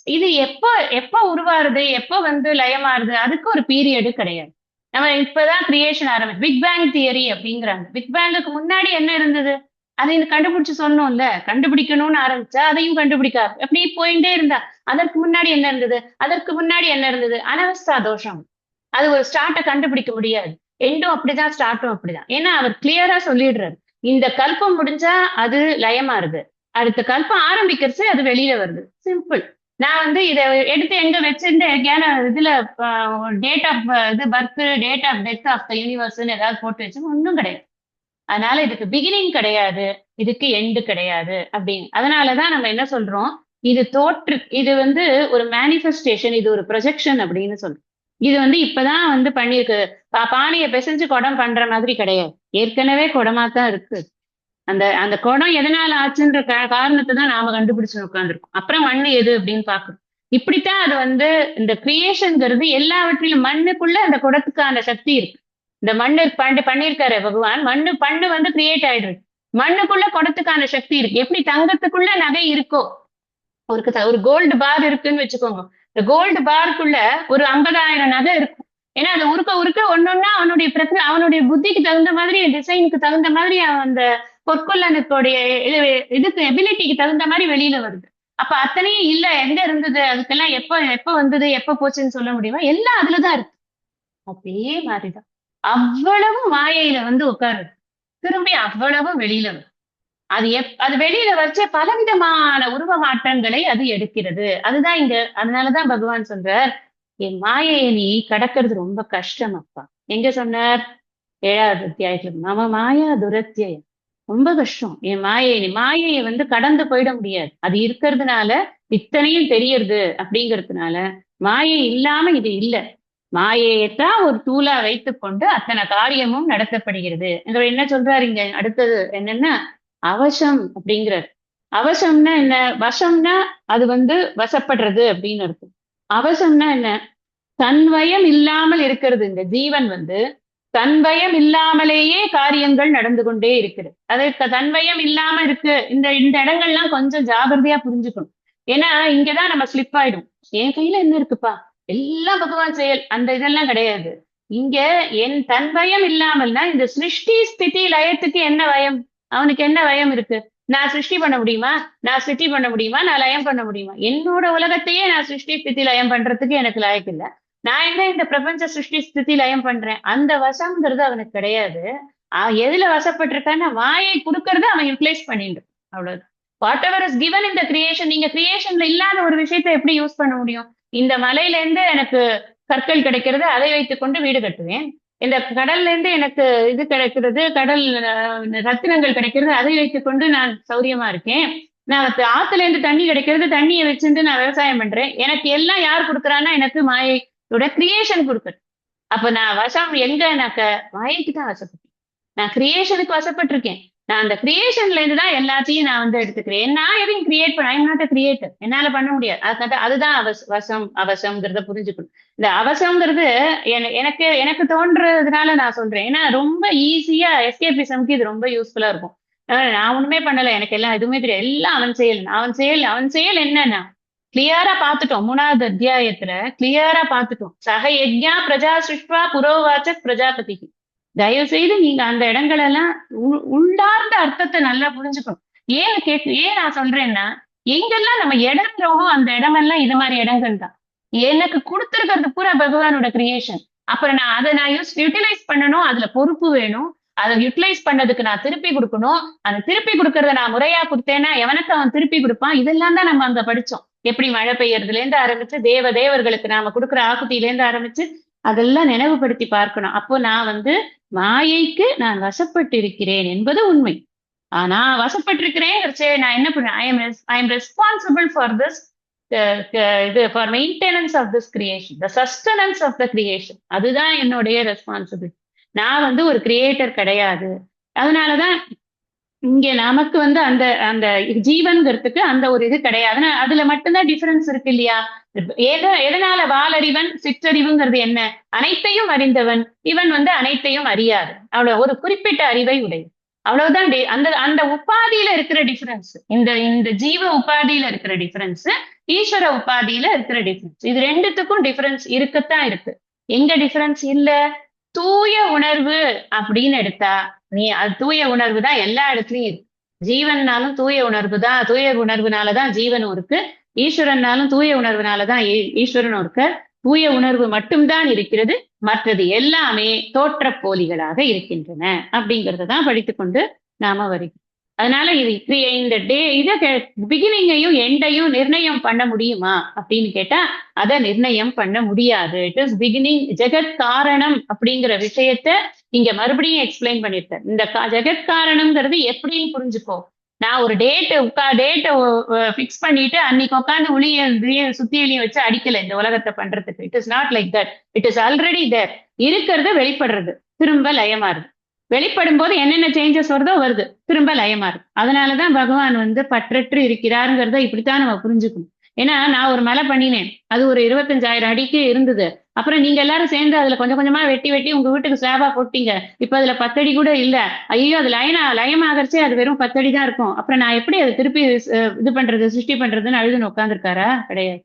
இது எப்ப உருவாருது, எப்ப லயமாறுது, அதுக்கு ஒரு பீரியடு கிடையாது. நம்ம இப்பதான் கிரியேஷன் ஆரம்பிச்சு பிக் பேங் தியரி அப்படிங்கிறாங்க. பிக் பேங்குக்கு முன்னாடி என்ன இருந்தது, அதை கண்டுபிடிச்சு சொன்னோம்ல. கண்டுபிடிக்கணும்னு ஆரம்பிச்சா அதையும் கண்டுபிடிக்காது, அப்படி போயிட்டே இருந்தா அதற்கு முன்னாடி என்ன இருந்தது, அதற்கு முன்னாடி என்ன இருந்தது, அனவஸ்தா தோஷம். அது ஒரு ஸ்டார்ட்டை கண்டுபிடிக்க முடியாது. எண்டும் அப்படிதான், ஸ்டார்ட்டும் அப்படிதான். ஏன்னா அவர் கிளியரா சொல்லிடுறாரு, இந்த கல்பம் முடிஞ்சா அது லயமாறுது, அடுத்த கல்பம் ஆரம்பிக்கிறது அது வெளியில வருது. சிம்பிள். நான் இதை எடுத்து எங்க வச்சிருந்தேன், இதுல டேட் ஆஃப் இது birth, date of death of the யூனிவர்ஸ்ன்னு ஏதாவது போட்டு வச்சு ஒன்றும் கிடையாது. அதனால இதுக்கு பிகினிங் கிடையாது, இதுக்கு எண்டு கிடையாது அப்படின்னு. அதனாலதான் நம்ம என்ன சொல்றோம், இது இது ஒரு மேனிஃபெஸ்டேஷன், இது ஒரு ப்ரொஜெக்ஷன் அப்படின்னு சொல்றோம். இது இப்பதான் பண்ணிருக்கு. பானையை பிசைஞ்சு குடம் பண்ற மாதிரி கிடையாது, ஏற்கனவே குடமா தான் இருக்கு. அந்த குடம் எதனால ஆச்சுன்ற காரணத்தை தான் நாம கண்டுபிடிச்சு உட்காந்துருக்கோம். அப்புறம் மண்ணு எது அப்படின்னு பாக்குறோம். இப்படித்தான் அது இந்த கிரியேஷன்ங்கிறது எல்லாவற்றிலும் மண்ணுக்குள்ள அந்த குடத்துக்கான சக்தி இருக்கு. இந்த மண்ணு பண்ணிருக்காரு பகவான், பண்ணு கிரியேட் ஆயிடுருக்கு. மண்ணுக்குள்ள குடத்துக்கான சக்தி இருக்கு. எப்படி தங்கத்துக்குள்ள நகை இருக்கோ, ஒரு கோல்டு பார் இருக்குன்னு வச்சுக்கோங்க, இந்த கோல்டு பார்க்குள்ள ஒரு 50,000 நகை இருக்கும். ஏன்னா அது உருக்க ஒன்னொன்னா அவனுடைய புத்திக்கு தகுந்த மாதிரி, டிசைனுக்கு தகுந்த மாதிரி, அந்த பொற்கொள்ளனுடைய இதுக்கு எபிலிட்டிக்கு தகுந்த மாதிரி வெளியில வருது. அப்ப அத்தனையும் இல்ல, எங்க இருந்தது, அதுக்கெல்லாம் எப்ப வந்தது, எப்ப போச்சுன்னு சொல்ல முடியுமா? எல்லாம் அதுலதான் இருக்கு. அதே மாதிரிதான் அவ்வளவு மாயையில உட்காரு, திரும்பி அவ்வளவு வெளியில வரும். அது வெளியில வச்ச பலவிதமான உருவ மாற்றங்களை அது எடுக்கிறது. அதுதான் அதனாலதான் பகவான் சொல்றார், என் மாயையை நீ கடக்கிறது ரொம்ப கஷ்டம் அப்பா. எங்க சொன்னார்? 7வது அத்தியாயத்துல, மம மாயா துரத்திய, ரொம்ப கஷ்டம் என் மாயையை கடந்து போயிட முடியாது. அது இருக்கிறதுனால இத்தனையும் தெரியறது. அப்படிங்கிறதுனால மாயை இல்லாம இது இல்லை. மாயையைத்தான் ஒரு தூளா வைத்துக்கொண்டு அத்தனை காரியமும் நடத்தப்படுகிறது. என்ன சொல்றாரு இங்க அடுத்தது என்னன்னா, அவசம் அப்படிங்கிறார். அவசம்னா என்ன? வசம்னா அது வசப்படுறது அப்படின்னு அர்த்தம். அவசம்னா என்ன? தன்வயம் இல்லாமல் இருக்கிறது. இந்த ஜீவன் தன்வயம் இல்லாமலேயே காரியங்கள் நடந்து கொண்டே இருக்குது. அது தன்வயம் இல்லாம இருக்கு. இந்த இடங்கள்லாம் கொஞ்சம் ஜாகிரதையா புரிஞ்சுக்கணும். ஏன்னா இங்கதான் நம்ம ஸ்லிப் ஆயிடும். என் கையில என்ன இருக்குப்பா, எல்லாம் பகவான் செயல், அந்த இதெல்லாம் கிடையாது. இங்க என் தன் பயம் இல்லாமல்னா இந்த சிருஷ்டி ஸ்திதி லயத்துக்கு என்ன பயம்? அவனுக்கு என்ன பயம் இருக்கு? நான் சிருஷ்டி பண்ண முடியுமா? நான் சிருஷ்டி பண்ண முடியுமா? நான் லயம் பண்ண முடியுமா? என்னோட உலகத்தையே நான் சிருஷ்டி ஸ்திதி லயம் பண்றதுக்கு எனக்கு லாயக்கு இல்ல. நான் எங்க இந்த பிரபஞ்ச சிருஷ்டி ஸ்திதி லயம் பண்றேன்? அந்த வசம்ங்கிறது அவனுக்கு கிடையாது. எதுல வசப்பட்டிருக்கான்னா மாயை கொடுக்கறத அவன் யூட்டிலைஸ் பண்ணிட்டு அவ்வளவு. வாட் எவர் இஸ் கிவன் இந்த கிரியேஷன், நீங்க கிரியேஷன்ல இல்லாத ஒரு விஷயத்தை எப்படி யூஸ் பண்ண முடியும்? இந்த மலையில இருந்து எனக்கு கற்கள் கிடைக்கிறது, அதை வைத்துக் கொண்டு வீடு கட்டுவேன். இந்த கடல்ல இருந்து எனக்கு இது கிடைக்கிறது, கடல் ரத்தினங்கள் கிடைக்கிறது, அதை வைத்துக் கொண்டு நான் சௌரியமா இருக்கேன். நான் ஆத்துல இருந்து தண்ணி கிடைக்கிறது, தண்ணியை வச்சுட்டு நான் விவசாயம் பண்றேன். எனக்கு எல்லாம் யார் கொடுக்குறான்னா எனக்கு மாயோட கிரியேஷன் கொடுக்குறது. அப்ப நான் வசம் எங்கனாக்க மாயைக்கு தான் வசப்பட்டேன். நான் கிரியேஷனுக்கு வசப்பட்டிருக்கேன். நான் அந்த கிரியேஷன்ல இருந்து தான் எல்லாத்தையும் நான் வந்து எடுத்துக்கிறேன். நான் எதையும் கிரியேட் பண்ண, ஐம் நாட் அ கிரியேட்டர், என்னால பண்ண முடியாது. அதுதான் வசம் அவசம்ங்கிறத புரிஞ்சுக்கணும். இந்த அவசம்ங்கிறது எனக்கு எனக்கு தோன்றதுனால நான் சொல்றேன். ஏன்னா ரொம்ப ஈஸியா எஸ்கேபிசம்க்கு இது ரொம்ப யூஸ்ஃபுல்லா இருக்கும். நான் ஒண்ணுமே பண்ணல, எனக்கு எல்லாம் எதுவுமே தெரியாது, எல்லாம் அவன் செயல் என்னன்னா கிளியரா பார்த்துட்டோம். 3வது அத்தியாயத்துல கிளியரா பார்த்துட்டோம். சக யஜ்ஞா பிரஜா சிருஷ்டுவா புரோவாச்ச பிரஜாபதி. தயவு செய்து நீங்க அந்த இடங்கள் எல்லாம் உள்ளார்ந்த அர்த்தத்தை நல்லா புரிஞ்சுக்கணும். ஏன் நான் சொல்றேன்னா, எங்கெல்லாம் நம்ம இடம்ன்றோமோ அந்த இடமெல்லாம் இது மாதிரி இடங்கள் தான். எனக்கு கொடுத்துருக்கிறது பூரா பகவானோட கிரியேஷன். அப்புறம் நான் அதை யூட்டிலைஸ் பண்ணணும், அதுல பொறுப்பு வேணும். அதை யூட்டிலைஸ் பண்ணதுக்கு நான் திருப்பி கொடுக்கணும். அந்த திருப்பி கொடுக்கறத நான் முறையா கொடுத்தேன்னா எவனுக்கு அவன் திருப்பி கொடுப்பான். இதெல்லாம் தான் நம்ம அங்க படிச்சோம். எப்படி மழை பெய்யறதுல இருந்து ஆரம்பிச்சு தேவர்களுக்கு நாம கொடுக்குற ஆகுதியில இருந்து ஆரம்பிச்சு அதெல்லாம் நினைவுபடுத்தி பார்க்கணும். அப்போ நான் வந்து மாயைக்கு நான் வசப்பட்டு இருக்கிறேன் என்பது உண்மை. ஆனா வசப்பட்டிருக்கிறேன், நான் என்ன பண்ணேன்? I am responsible for this, இது for maintenance of this creation, the sustenance of the creation. அதுதான் என்னுடைய ரெஸ்பான்சிபிலிட்டி. நான் வந்து ஒரு கிரியேட்டர் கிடையாது. அதனாலதான் இங்க நமக்கு வந்து அந்த அந்த ஜீவன்கிறதுக்கு அந்த ஒரு இது கிடையாது. அதுல மட்டும்தான் டிஃபரன்ஸ் இருக்கு இல்லையா? எதனால வாலறிவன் சிற்றறிவுங்கிறது என்ன? அனைத்தையும் அறிந்தவன், இவன் வந்து அனைத்தையும் அறியாது. அவ்வளவு ஒரு குறிப்பிட்ட அறிவை உடைய, அவ்வளவுதான். அந்த அந்த உபாதியில இருக்கிற டிஃபரன்ஸ், இந்த ஜீவ உபாதியில இருக்கிற டிஃபரன்ஸ், ஈஸ்வர உபாதியில இருக்கிற டிஃபரன்ஸ். இது ரெண்டுத்துக்கும் டிஃபரன்ஸ் இருக்கத்தான் இருக்கு. எங்க டிஃபரன்ஸ் இல்ல? தூய உணர்வு அப்படின்னு எடுத்தா அது தூய உணர்வு தான் எல்லா இடத்துலயும் இருக்கு. ஜீவன்னாலும் தூய உணர்வு தான், தூய உணர்வுனாலதான் ஜீவனும் இருக்கு. ஈஸ்வரனாலும் தூய உணர்வுனாலதான் ஈஸ்வரனும் இருக்கு. தூய உணர்வு மட்டும்தான் இருக்கிறது, மற்றது எல்லாமே தோற்ற போலிகளாக இருக்கின்றன அப்படிங்கறதான் படித்துக்கொண்டு நாம வருகிறோம். அதனால இந்த பிகினிங்கையும் எண்டையும் நிர்ணயம் பண்ண முடியுமா அப்படின்னு கேட்டா அதை நிர்ணயம் பண்ண முடியாது. It is beginning. ஜெகத் காரணம் அப்படிங்கிற விஷயத்த இங்க மறுபடியும் எக்ஸ்பிளைன் பண்ணிருக்கேன். இந்த ஜெகத் காரணம்ங்கிறது எப்படின்னு புரிஞ்சுக்கோ. நான் ஒரு டேட்டை பிக்ஸ் பண்ணிட்டு அன்னைக்கு உட்காந்து சுத்தி எளிய வச்சு அடிக்கல இந்த உலகத்தை பண்றதுக்கு. It is not like that. It is already there. இருக்கிறது வெளிப்படுறது, திரும்ப லயமாறுது. வெளிப்படும் போது என்னென்ன சேஞ்சஸ் வருதோ வருது, திரும்ப லயமா இருக்கு. அதனாலதான் பகவான் வந்து பற்றற்று இருக்கிறாருங்கிறத இப்படித்தான் நம்ம புரிஞ்சுக்கணும். ஏன்னா நான் ஒரு மலை பண்ணினேன், அது ஒரு 25,000 அடிக்கு இருந்தது. அப்புறம் நீங்க எல்லாரும் சேர்ந்து அதுல கொஞ்சம் கொஞ்சமா வெட்டி உங்க வீட்டுக்கு ஸ்லாபா போட்டீங்க. இப்ப அதுல 10 அடி கூட இல்ல. ஐயோ, அது லயமாகறச்சே அது வெறும் 10 அடி தான் இருக்கும். அப்புறம் நான் எப்படி அதை திருப்பி இது பண்றது, சிருஷ்டி பண்றதுன்னு அழுதுன்னு உட்காந்துருக்காரா? கிடையாது.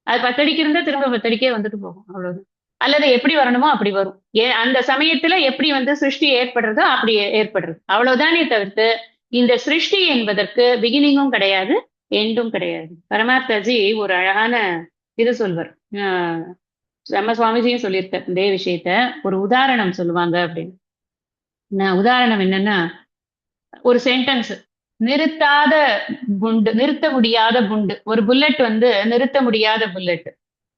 அது 10 அடிக்கு இருந்தா திரும்ப 10 அடிக்கே வந்துட்டு போகும், அவ்வளவு. அல்லது எப்படி வரணுமோ அப்படி வரும். அந்த சமயத்துல எப்படி வந்து சிருஷ்டி ஏற்படுறதோ அப்படி ஏற்படுறது, அவ்வளவுதானே தவிர்த்து இந்த சிருஷ்டி என்பதற்கு பிகினிங்கும் கிடையாது, எண்டும் கிடையாது. பரமாத்மாஜி ஒரு அழகான இது சொல்வார். நம்ம சுவாமிஜியும் சொல்லியிருக்க இதே விஷயத்த ஒரு உதாரணம் சொல்லுவாங்க அப்படின்னு. உதாரணம் என்னன்னா, ஒரு சென்டென்ஸ், நிறுத்த முடியாத குண்டு. ஒரு புல்லட் வந்து நிறுத்த முடியாத புல்லட்.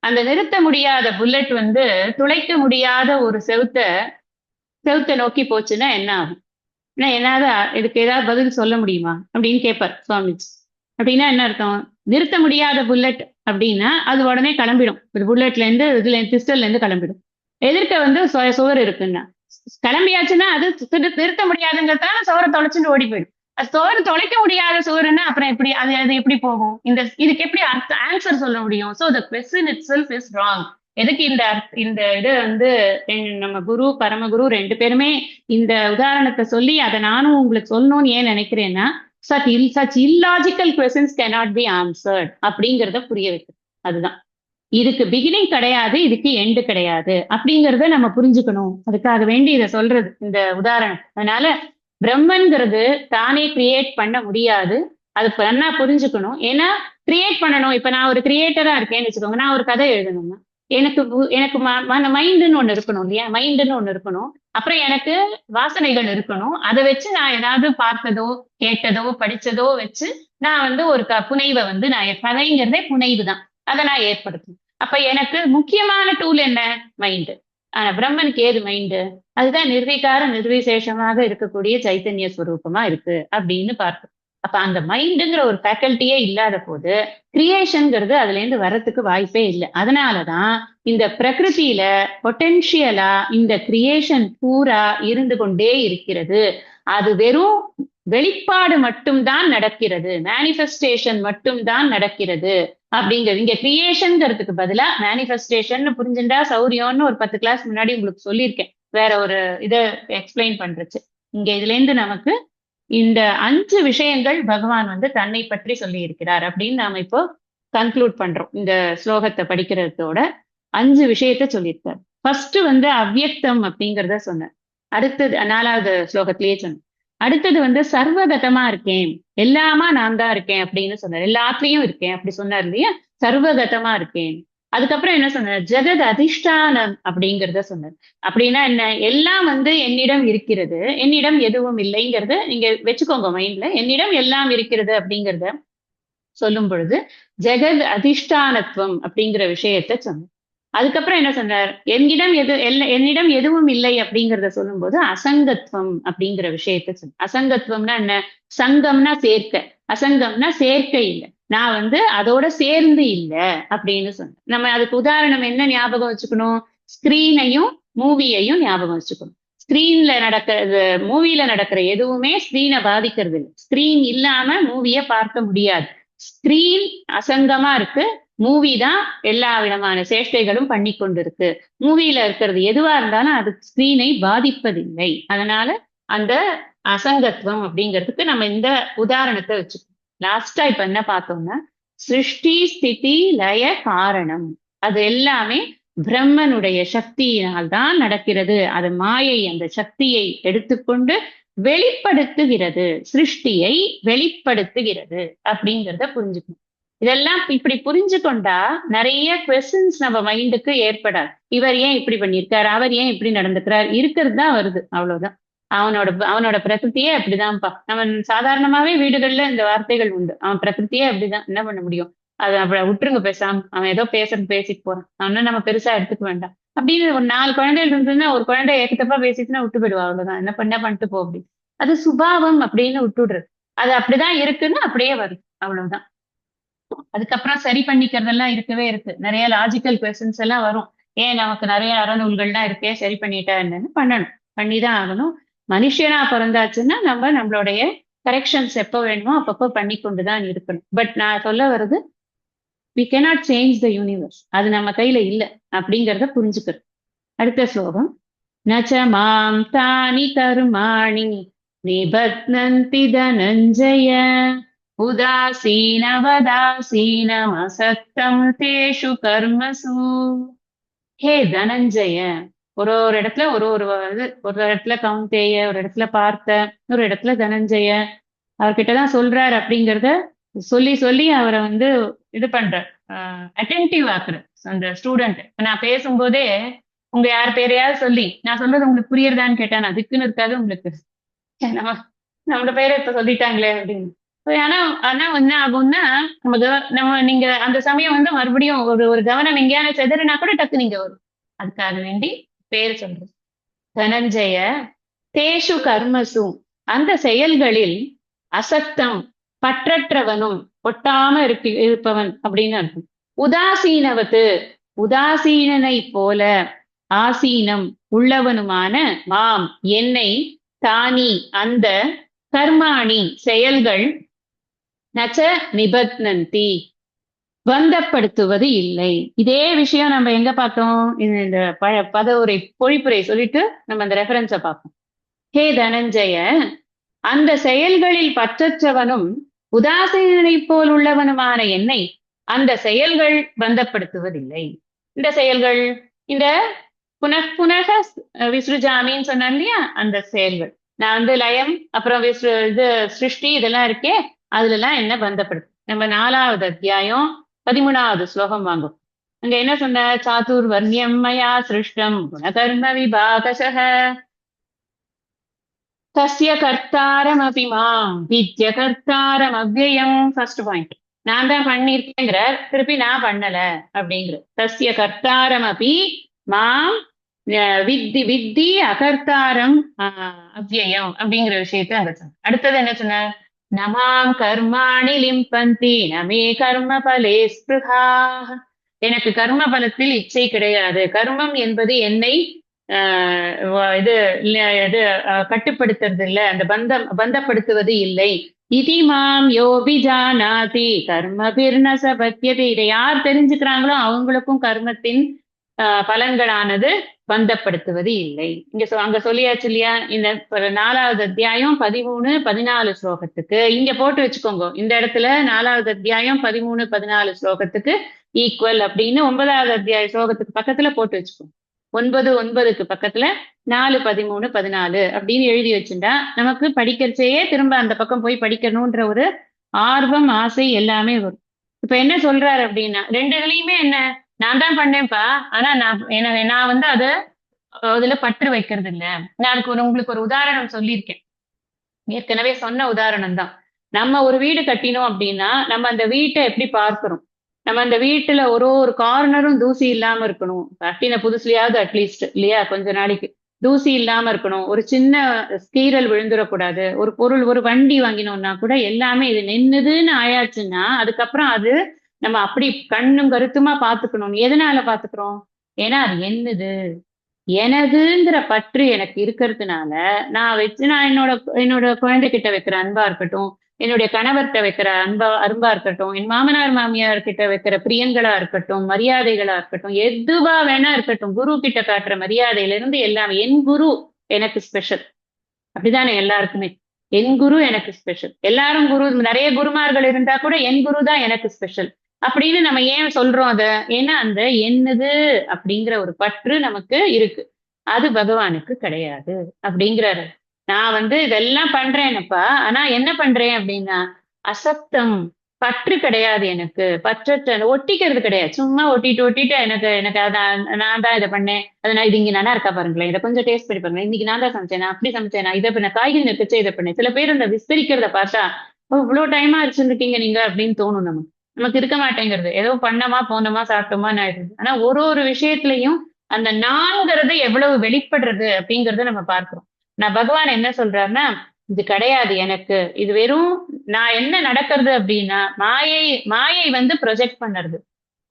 அந்த நிறுத்த முடியாத புல்லட் வந்து துளைக்க முடியாத ஒரு செவுத்தை நோக்கி போச்சுன்னா என்ன ஆகும்? என்னாவது இதுக்கு ஏதாவது பதில் சொல்ல முடியுமா அப்படின்னு கேட்பார் சுவாமிஜி. அப்படின்னா என்ன அர்த்தம்? நிறுத்த முடியாத புல்லட் அப்படின்னா அது உடனே கிளம்பிடும். ஒரு புல்லட்ல இருந்து பிஸ்டல்ல இருந்து கிளம்பிடும். எதிர்க்க வந்து சுவர் இருக்குன்னா கிளம்பியாச்சுன்னா அது நிறுத்த முடியாதுங்கிறதால சுவரை தொலைச்சுட்டு ஓடி போயிடும். சுவர் தொலைக்க முடியாத சுவருன்னா அப்புறம் எப்படி அது எப்படி போகும்? இதுக்கு எப்படி ஆன்சர் சொல்ல முடியும்? So the question itself is wrong. எதுக்கு இந்த இது வந்து நம்ம குரு பரமகுரு 2 பேருமே இந்த உதாரணத்தை சொல்லி அதை நானும் உங்களுக்கு சொல்லணும்னு ஏன் நினைக்கிறேன்னா, such illogical questions cannot be answered அப்படிங்கறத புரிய வைக்கிறது. அதுதான் இதுக்கு பிகினிங் கிடையாது, இதுக்கு எண்டு கிடையாது அப்படிங்கறத நம்ம புரிஞ்சுக்கணும். அதுக்காக வேண்டி இதை சொல்றது இந்த உதாரணம். அதனால பிரம்மன்கிறது தானே கிரியேட் பண்ண முடியாது. அது பண்ணா புரிஞ்சுக்கணும். ஏன்னா கிரியேட் பண்ணணும். இப்ப நான் ஒரு கிரியேட்டரா இருக்கேன்னு வச்சுக்கோங்க. நான் ஒரு கதை எழுதணும்னா எனக்கு மைண்டுன்னு ஒண்ணு இருக்கணும் இல்லையா? மைண்டுன்னு ஒண்ணு இருக்கணும். அப்புறம் எனக்கு வாசனைகள் இருக்கணும். அதை வச்சு நான் ஏதாவது பார்த்ததோ கேட்டதோ படிச்சதோ வச்சு நான் வந்து ஒரு புனைவை வந்து நான் கதைங்கிறதே புனைவு தான். அதை நான் ஏற்படுத்தணும். அப்ப எனக்கு முக்கியமான டூல் என்ன? மைண்டு. ஆனா பிரம்மனுக்கு ஏது மைண்டு? அதுதான் நிர்வீகார நிர்விசேஷமாக இருக்கக்கூடிய சைத்தன்ய ஸ்வரூபமா இருக்கு அப்படின்னு பார்க்கணும். அப்ப அந்த மைண்டுங்கிற ஒரு ஃபேக்கல்ட்டியே இல்லாத போது கிரியேஷன்ங்கிறது அதுல இருந்து வர்றதுக்கு வாய்ப்பே இல்லை. அதனாலதான் இந்த பிரகிருதியில பொட்டென்ஷியலா இந்த கிரியேஷன் பூரா இருந்து கொண்டே இருக்கிறது. அது வெறும் வெளிப்பாடு மட்டும்தான் நடக்கிறது, மேனிஃபெஸ்டேஷன் மட்டும்தான் நடக்கிறது அப்படிங்கிறது. இங்க கிரியேஷன்ங்கிறதுக்கு பதிலா மேனிஃபெஸ்டேஷன் புரிஞ்சுட்டா சௌரியம்னு ஒரு 10 கிளாஸ் முன்னாடி உங்களுக்கு சொல்லியிருக்கேன், வேற ஒரு இதை எக்ஸ்பிளைன் பண்றச்சு. இங்க இதுல இருந்து நமக்கு இந்த 5 விஷயங்கள் பகவான் வந்து தன்னை பற்றி சொல்லி இருக்கிறார் அப்படின்னு நாம இப்போ கன்க்ளூட் பண்றோம். இந்த ஸ்லோகத்தை படிக்கிறதோட 5 விஷயத்த சொல்லியிருக்கார். ஃபர்ஸ்ட் வந்து அவ்யக்தம் அப்படிங்கிறத சொன்னார். அடுத்தது 4வது ஸ்லோகத்திலேயே சொன்னேன். அடுத்தது வந்து சர்வகதமா இருக்கேன், எல்லாமா நான் தான் இருக்கேன் அப்படின்னு சொன்னார். எல்லாத்துலயும் இருக்கேன் அப்படி சொன்னார் இல்லையா? சர்வகதமா இருக்கேன். அதுக்கப்புறம் என்ன சொன்னார்? ஜெகத் அதிஷ்டானம் அப்படிங்கிறத சொன்னார். அப்படின்னா என்ன? எல்லாம் வந்து என்னிடம் இருக்கிறது, என்னிடம் எதுவும் இல்லைங்கிறத நீங்க வச்சுக்கோங்க மைண்ட்ல. என்னிடம் எல்லாம் இருக்கிறது அப்படிங்கிறத சொல்லும் பொழுது ஜெகத் அதிஷ்டானத்துவம் அப்படிங்கிற விஷயத்த சொன்னார். அதுக்கப்புறம் என்ன சொன்னார்? என்னிடம் எதுவும் இல்லை அப்படிங்கிறத சொல்லும் போது அசங்கத்துவம் அப்படிங்கிற விஷயத்த சொன்ன. அசங்கத்துவம்னா என்ன? சங்கம்னா சேர்க்க, அசங்கம்னா சேர்க்கை இல்லை. நான் வந்து அதோட சேர்ந்து இல்லை அப்படின்னு சொன்னேன். நம்ம அதுக்கு உதாரணம் என்ன ஞாபகம் வச்சுக்கணும்? ஸ்கிரீனையும் மூவியையும் ஞாபகம் வச்சுக்கணும். ஸ்கிரீன்ல நடக்கிறது, மூவில நடக்கிற எதுவுமே ஸ்கிரீனை பாதிக்கிறது இல்லை. ஸ்கிரீன் இல்லாம மூவியை பார்க்க முடியாது. ஸ்கிரீன் அசங்கமா இருக்கு, மூவி தான் எல்லா விதமான சேஷ்டைகளும் பண்ணி கொண்டிருக்கு. மூவியில இருக்கிறது எதுவா இருந்தாலும் அது ஸ்கிரீனை பாதிப்பதில்லை. அதனால அந்த அசங்கத்துவம் அப்படிங்கிறதுக்கு நம்ம இந்த உதாரணத்தை வச்சுக்கணும். லாஸ்டா இப்ப என்ன பார்த்தோம்னா, சிருஷ்டி ஸ்திதி லய காரணம் அது எல்லாமே பிரம்மனுடைய சக்தியினால் தான் நடக்கிறது. அது மாயை அந்த சக்தியை எடுத்துக்கொண்டு வெளிப்படுத்துகிறது, சிருஷ்டியை வெளிப்படுத்துகிறது அப்படிங்கிறத புரிஞ்சுக்கணும். இதெல்லாம் இப்படி புரிஞ்சு கொண்டா நிறைய கொஸ்டின்ஸ் நம்ம மைண்டுக்கு ஏற்படாது. இவர் ஏன் இப்படி பண்ணியிருக்காரு, அவர் ஏன் இப்படி நடந்துக்கிறார், இருக்கிறது தான் வருது, அவ்வளவுதான். அவனோட பிரகிருத்தியே அப்படிதான்ப்பா. நம்ம சாதாரணமாவே வீடுகள்ல இந்த வார்த்தைகள் உண்டு. அவன் பிரகிருத்தியே அப்படிதான், என்ன பண்ண முடியும், அது அப்படி விட்டுருங்க பேசாம, அவன் ஏதோ பேசிட்டு போறான், அவன நம்ம பெருசா எடுத்துக்க வேண்டாம் அப்படின்னு. ஒரு 4 குழந்தைகள் இருந்ததுன்னா ஒரு குழந்தை ஏக்கத்தப்பா பேசிட்டுனா விட்டு போயிடுவா, அவ்வளவுதான், என்ன பண்ணிட்டு போ அப்படி. அது சுபாவம் அப்படின்னு விட்டுடுறது. அது அப்படிதான் இருக்குன்னு அப்படியே வருது, அவ்வளவுதான். அதுக்கப்புறம் சரி பண்ணிக்கிறதெல்லாம் இருக்கவே இருக்கு. நிறைய லாஜிக்கல் கொஸ்டின்ஸ் எல்லாம் வரும். ஏன் நமக்கு நிறைய அறநூல்கள்லாம் இருக்கே, சரி பண்ணிட்டா என்னன்னு பண்ணணும், பண்ணிதான் ஆகணும். மனுஷனா பிறந்தாச்சுன்னா நம்ம நம்மளுடைய கரெக்ஷன்ஸ் எப்போ வேணுமோ அப்பப்போ பண்ணி கொண்டுதான் இருக்கணும். பட் நான் சொல்ல வர்றது, we cannot change the universe. அது நம்ம கையில இல்லை அப்படிங்கிறத புரிஞ்சுக்கிறது. அடுத்த ஸ்லோகம். நச்ச மாம் தானி கர்மாணி நிபத்னந்தி தனஞ்சய உதாசீனவதாசீனமசக்தம் தேஷு கர்மசு. ஹே தனஞ்சய. ஒரு இடத்துல ஒரு இடத்துல கௌந்தேய, ஒரு இடத்துல பார்த்த, ஒரு இடத்துல தனஞ்சய அவர்கிட்டதான் சொல்றாரு அப்படிங்கிறத சொல்லி சொல்லி அவரை வந்து இது பண்ற, அட்டென்டிவ் ஆக்குற அந்த ஸ்டூடெண்ட். நான் பேசும்போதே உங்க யார் பேரையாவது சொல்லி நான் சொல்றது உங்களுக்கு புரியுறதான்னு கேட்டேன். அதுக்குன்னு இருக்காது உங்களுக்கு, நம்மளோட பேரை இப்ப சொல்லிட்டாங்களே அப்படின்னு. ஆனா என்ன ஆகும்னா, நம்ம நீங்க அந்த சமயம் வந்து மறுபடியும் ஒரு கவனம் எங்கேயான செதறினா கூட டக்கு நீங்க வரும். அதுக்காக வேண்டி பேர் சொல்றது. தனஞ்சய தேஷு கர்மசு, அந்த செயல்களில் அசக்தம் பற்றற்றவனும் ஒட்டாம இருப்பவன் அப்படின்னு அர்த்தம். உதாசீனவத்து, உதாசீனனை போல, ஆசீனம் உள்ளவனுமான, மாம் என்னை, தானி அந்த, கர்மாணி செயல்கள், நச்ச நிபத்னந்தி பந்தப்படுத்துவது இல்லை. இதே விஷயம் நம்ம எங்க பார்த்தோம்? இந்த பதவுரை பொழிப்புரை சொல்லிட்டு நம்ம அந்த ரெஃபரன்ஸை பார்ப்போம். ஹே தனஞ்சய, அந்த செயல்களில் பற்றற்றவனும் உதாசீனனை போல் உள்ளவனுமான என்னை அந்த செயல்கள் பந்தப்படுத்துவதில்லை. இந்த செயல்கள் இந்த புனக விஸ்ருஜாமின்னு சொன்னேன் இல்லையா, அந்த செயல்கள். நான் வந்து லயம் அப்புறம் இது சிருஷ்டி இதெல்லாம் இருக்கே, அதுல எல்லாம் என்ன பந்தப்படுத்து. நம்ம 4வது அத்தியாயம் 13வது ஸ்லோகம் வாங்கும். அங்க என்ன சொன்ன, சாதுர் வர்ணியம் மயா சிருஷ்டம் குணகர்ம விபாகசஹ தஸ்ய கர்த்தாரமபி மாம் வித்ய கர்த்தாரம் அவ்யயம். ஃபர்ஸ்ட் பாயிண்ட், நான் தான் பண்ணிருக்கேங்கிற, திருப்பி நான் பண்ணல அப்படிங்கிற. தஸ்ய கர்த்தாரம் அபி மாம் வித்தி வித்தி அகர்த்தாரம் அவ்யயம் அப்படிங்கிற விஷயத்த அங்க சொன்ன. அடுத்தது என்ன சொன்ன, நமாம் கர்மாணி லிம்பந்தி நமே கர்ம பலே ஸ்பிருஹா. எனக்கு கர்ம பலத்தில் இச்சை கிடையாது. கர்மம் என்பது என்னை இது இது கட்டுப்படுத்துறது இல்லை, அந்த பந்தப்படுத்துவது இல்லை. இதி மாம் யோபி ஜானாதி கர்மபிர்ன சபத்யதி. இதை யார் தெரிஞ்சுக்கிறாங்களோ அவங்களுக்கும் கர்மத்தின் பலன்களானது பந்தப்படுத்துவது இல்லை. அங்க சொல்லியாச்சு இல்லையா, இந்த 4வது அத்தியாயம் 13, 14 ஸ்லோகத்துக்கு இங்க போட்டு வச்சுக்கோங்க. இந்த இடத்துல 4வது அத்தியாயம் 13, 14 ஸ்லோகத்துக்கு ஈக்குவல் அப்படின்னு 9வது அத்தியாய ஸ்லோகத்துக்கு பக்கத்துல போட்டு வச்சுக்கோங்க. 9:9க்கு பக்கத்துல 4, 13, 14 அப்படின்னு எழுதி வச்சுட்டா நமக்கு படிக்கிறச்சேயே திரும்ப அந்த பக்கம் போய் படிக்கணும்ன்ற ஒரு ஆர்வம், ஆசை எல்லாமே வரும். இப்ப என்ன சொல்றாரு அப்படின்னா, 2 இதுலயுமே என்ன, நான் தான் பண்ணேன்ப்பா, ஆனா நான் வந்து அதுல பற்று வைக்கிறது இல்ல. நான் உங்களுக்கு ஒரு உதாரணம் சொல்லியிருக்கேன், ஏற்கனவே சொன்ன உதாரணம் தான். நம்ம ஒரு வீடு கட்டினோம் அப்படின்னா நம்ம அந்த வீட்டை எப்படி பார்க்கிறோம், நம்ம அந்த வீட்டுல ஒரு கார்னரும் தூசி இல்லாம இருக்கணும். கட்டின புதுசுலயாவது அட்லீஸ்ட் இல்லையா, கொஞ்ச நாளைக்கு தூசி இல்லாம இருக்கணும். ஒரு சின்ன ஸ்கீரல் விழுந்துடக்கூடாது. ஒரு பொருள், ஒரு வண்டி வாங்கினோம்னா கூட எல்லாமே இது நின்னுதுன்னு ஆயாச்சுன்னா அதுக்கப்புறம் அது நம்ம அப்படி கண்ணும் கருத்துமா பாத்துக்கணும். எதனால பாத்துக்கிறோம், ஏன்னா அது என்னது, எனதுங்கிற பற்று எனக்கு இருக்கிறதுனால நான் என்னோட குழந்தைகிட்ட வைக்கிற அன்பா இருக்கட்டும், என்னுடைய கணவர்கிட்ட வைக்கிற அன்பா இருக்கட்டும், என் மாமனார் மாமியார் கிட்ட வைக்கிற பிரியங்களா இருக்கட்டும், மரியாதைகளா இருக்கட்டும், எதுவா வேணா இருக்கட்டும், குரு கிட்ட காட்டுற மரியாதையில இருந்து எல்லாம், என் குரு எனக்கு ஸ்பெஷல். அப்படிதானே எல்லாருக்குமே, என் குரு எனக்கு ஸ்பெஷல். எல்லாரும் குரு, நிறைய குருமார்கள் இருந்தா கூட என் குரு தான் எனக்கு ஸ்பெஷல் அப்படின்னு நம்ம ஏன் சொல்றோம் அத, ஏன்னா அந்த என்னது அப்படிங்கிற ஒரு பற்று நமக்கு இருக்கு, அது பகவானுக்கு கிடையாது அப்படிங்கிறாரு. நான் வந்து இதெல்லாம் பண்றேன்ப்பா, ஆனா என்ன பண்றேன் அப்படின்னா அசப்தம், பற்று கிடையாது எனக்கு, பற்றற்ற, ஒட்டிக்கிறது கிடையாது. சும்மா ஒட்டிட்டு எனக்கு எனக்கு நான் தான் இதை பண்ணேன், அதனால இது இங்க நல்லா இருக்கா பாருங்களேன், இதை கொஞ்சம் டேஸ்ட் பண்ணி பாருங்க, இன்னைக்கு நான் தான் சமைச்சேன், நான் அப்படி சமைச்சேன், நான் இதை பண்ண காய்கறி நெரிச்சு இதை பண்ணேன். சில பேர் இந்த விஸ்தரிக்கிறத பார்த்தா இவ்வளவு டைமா அடிச்சுருக்கீங்க நீங்க அப்படின்னு தோணும். நமக்கு இருக்க மாட்டேங்கிறது, ஏதோ பண்ணமா போனோமா சாப்பிட்டோமா ஆயிடுது. ஆனா ஒரு விஷயத்திலையும் அந்த நான்கிறது எவ்வளவு வெளிப்படுறது அப்படிங்கறத நம்ம பார்க்கிறோம். நான் பகவான் என்ன சொல்றாருன்னா, இது கிடையாது எனக்கு, இது வெறும் நான் என்ன நடக்கிறது அப்படின்னா மாயை வந்து ப்ரொஜெக்ட் பண்ணுறது,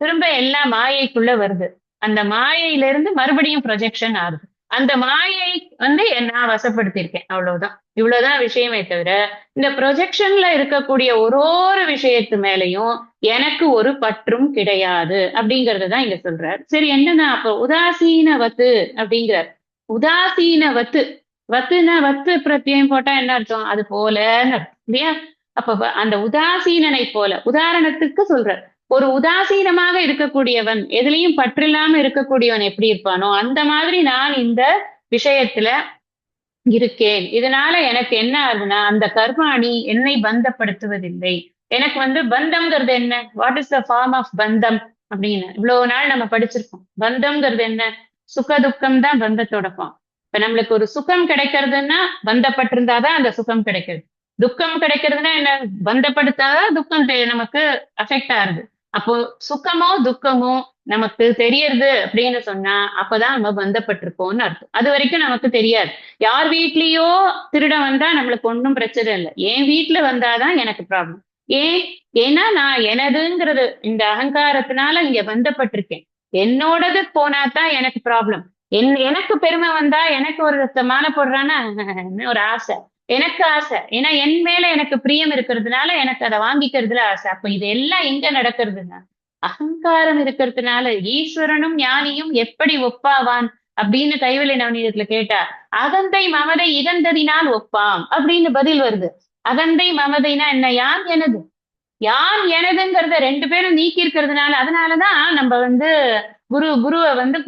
திரும்ப எல்லாம் மாயைக்குள்ள வருது, அந்த மாயையில இருந்து மறுபடியும் ப்ரொஜெக்ஷன் ஆகுது. அந்த மாயை வந்து நான் வசப்படுத்தியிருக்கேன், அவ்வளவுதான். இவ்வளவுதான் விஷயமே தவிர இந்த ப்ரொஜெக்ஷன்ல இருக்கக்கூடிய ஒரு விஷயத்து மேலையும் எனக்கு ஒரு பற்றும் கிடையாது அப்படிங்கறதுதான் இங்க சொல்றார். சரி, என்னன்னா அப்ப உதாசீன வத்து அப்படிங்கிறார். உதாசீன வத்து, வத்துனா வத்து பிரத்யம் போட்டா என்ன அர்த்தம், அது போலன்னு அர்த்தம் இல்லையா. அப்ப அந்த உதாசீனனை போல, உதாரணத்துக்கு சொல்றார், ஒரு உதாசீனமாக இருக்கக்கூடியவன், எதுலையும் பற்றில்லாம இருக்கக்கூடியவன் எப்படி இருப்பானோ அந்த மாதிரி நான் இந்த விஷயத்துல இருக்கேன். இதனால எனக்கு என்ன ஆகுதுன்னா அந்த கர்மாணி என்னை பந்தப்படுத்துவதில்லை. எனக்கு வந்து பந்தம்ங்கிறது என்ன, what is the form of bandham அப்படின்னு இவ்வளவு நாள் நம்ம படிச்சிருக்கோம். பந்தம்ங்கிறது என்ன, சுக துக்கம் தான் பந்தத்தோட ஃபார்ம். இப்ப நம்மளுக்கு ஒரு சுகம் கிடைக்கிறதுன்னா பந்தப்பட்டிருந்தாதான் அந்த சுகம் கிடைக்கிறது. துக்கம் கிடைக்கிறதுனா என்ன, பந்தப்படுத்தாதான் துக்கம் நமக்கு அஃபெக்ட் ஆகுது. அப்போ சுகமோ துக்கமோ நமக்கு தெரியறது அப்படின்னு சொன்னா அப்பதான் நம்ம பந்தப்பட்டிருக்கோம்னு அர்த்தம். அது வரைக்கும் நமக்கு தெரியாது. யார் வீட்லயோ திருடன் வந்தா நம்மளுக்கு ஒன்றும் பிரச்சனை இல்லை, என் வீட்டுல வந்தாதான் எனக்கு ப்ராப்ளம். ஏன்னா நான் எனதுங்கிறது இந்த அகங்காரத்தினால இங்க பந்தப்பட்டிருக்கேன். என்னோடது போனாதான் எனக்கு ப்ராப்ளம். எனக்கு பெருமை வந்தா, எனக்கு ஒரு மாலை போடுறான்னா ஒரு ஆசை, எனக்கு ஆசை, ஏன்னா என் மேல எனக்கு பிரியம் இருக்கிறதுனால எனக்கு அதை வாங்கிக்கிறதுல ஆசை. அப்ப இது எல்லாம் எங்க நடக்கிறதுன்னா அகங்காரம் இருக்கிறதுனால. ஈஸ்வரனும் ஞானியும் எப்படி ஒப்பாவான் அப்படின்னு கைவல்ய நவநீதத்துல கேட்டா, அகந்தை மமதை இகந்ததினால் ஒப்பாம் அப்படின்னு பதில் வருது. அகந்தை மமதைனா என்ன, யான் எனது, யான் எனதுங்கிறத 2 பேரும் நீக்கி இருக்கிறதுனால அதனாலதான் நம்ம வந்து குருவை வந்து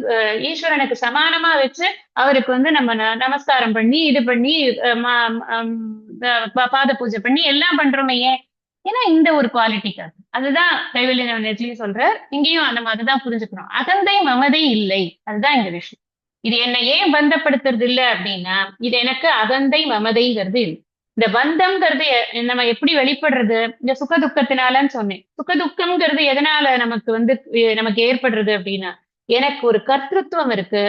ஈஸ்வரனுக்கு சமானமா வச்சு அவருக்கு வந்து நம்ம நமஸ்காரம் பண்ணி இது பண்ணி பாத பூஜை பண்ணி எல்லாம் பண்றோமே. ஏன்? ஏன்னா இந்த ஒரு குவாலிட்டிக்காக. அதுதான் கைவல்ய நெற்றிலையும் சொல்றார். இங்கேயும் அந்த மாதிரிதான் புரிஞ்சுக்கணும். அகந்தை மமதை இல்லை. அதுதான் இந்த விஷயம். இது என்னை ஏன் பந்தப்படுத்துறது இல்லை அப்படின்னா இது எனக்கு அகந்தை மமதைங்கிறது இல்லை. இந்த பந்தம்ங்கிறது நம்ம எப்படி வெளிப்படுறது? இந்த சுக துக்கத்தினாலன்னு சொன்னேன். சுக துக்கம்ங்கிறது எதனால நமக்கு வந்து நமக்கு ஏற்படுறது அப்படின்னா எனக்கு ஒரு கர்த்தத்துவம் இருக்கு.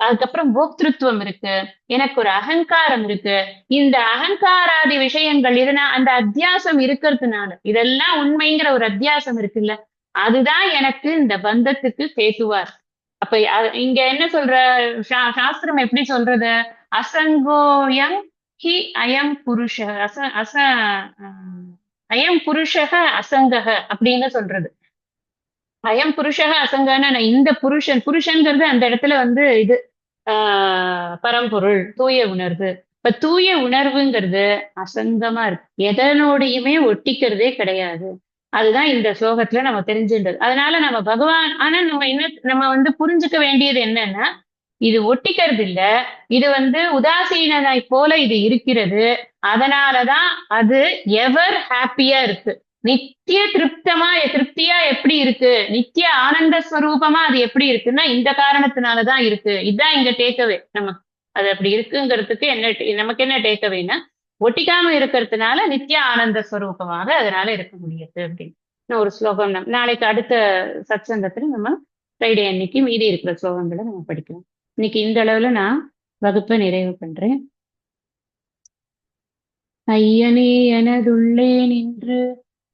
அதுக்கப்புறம் போக்திருத்துவம் இருக்கு. எனக்கு ஒரு அகங்காரம் இருக்கு. இந்த அகங்காராதி விஷயங்கள் இதுனா அந்த அத்தியாசம் இருக்கிறதுனால இதெல்லாம் உண்மைங்கிற ஒரு அத்தியாசம் இருக்குல்ல, அதுதான் எனக்கு இந்த பந்தத்துக்கு சேத்துவார். அப்ப இங்க என்ன சொல்ற சாஸ்திரம் எப்படி சொல்றது? அசங்கோயம் ஹி அயம் புருஷ அயம் புருஷக அசங்கக அப்படின்னு சொல்றது. அயம் புருஷக அசங்கன இந்த புருஷன்கிறது அந்த இடத்துல வந்து இது பரம்பொருள் தூய உணர்வு. இப்ப தூய உணர்வுங்கிறது அசங்கமா இருக்கு. எதனோடையுமே ஒட்டிக்கிறதே கிடையாது. அதுதான் இந்த ஸ்லோகத்துல நம்ம தெரிஞ்சுன்றது. அதனால நம்ம பகவான் ஆனா நம்ம வந்து புரிஞ்சுக்க வேண்டியது என்னன்னா இது ஒட்டிக்கிறது இல்ல. இது வந்து உதாசீனனை போல இது இருக்கிறது. அதனாலதான் அது எவர் ஹாப்பியா இருக்கு. நித்திய திருப்தியா எப்படி இருக்கு? நித்திய ஆனந்த ஸ்வரூபமா அது எப்படி இருக்குன்னா இந்த காரணத்தினாலதான் இருக்கு. இதுதான் இங்க டேக்கவே. நம்ம அது அப்படி இருக்குங்கிறதுக்கு என்ன நமக்கு என்ன டேக்கவேன்னா ஒட்டிக்காம இருக்கிறதுனால நித்திய ஆனந்த ஸ்வரூபமாக அதனால இருக்க முடியுது அப்படின்னு ஒரு ஸ்லோகம். நாளைக்கு அடுத்த சத்சங்கத்துல நம்ம ஃப்ரைடே அன்னைக்கு மீதி இருக்கிற ஸ்லோகங்களை நம்ம படிக்கலாம். இன்னைக்கு இந்த அளவுல நான் வகுப்பை நிறைவு பண்றேன். ஐயனே எனதுள்ளே நின்று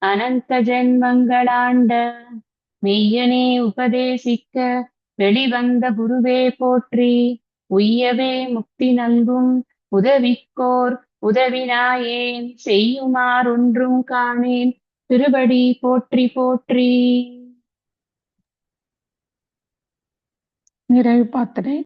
அனந்த ஜென்மங்களாண்ட மெய்யனே உபதேசிக்க வெளிவந்த குருவே போற்றி. உய்யவே முக்தி நல்கும் உதவிக்கோர் உதவினாயேன் செய்யுமாறொன்றும் காணேன் திருபடி போற்றி போற்றி. நிறைவு பார்த்தனை.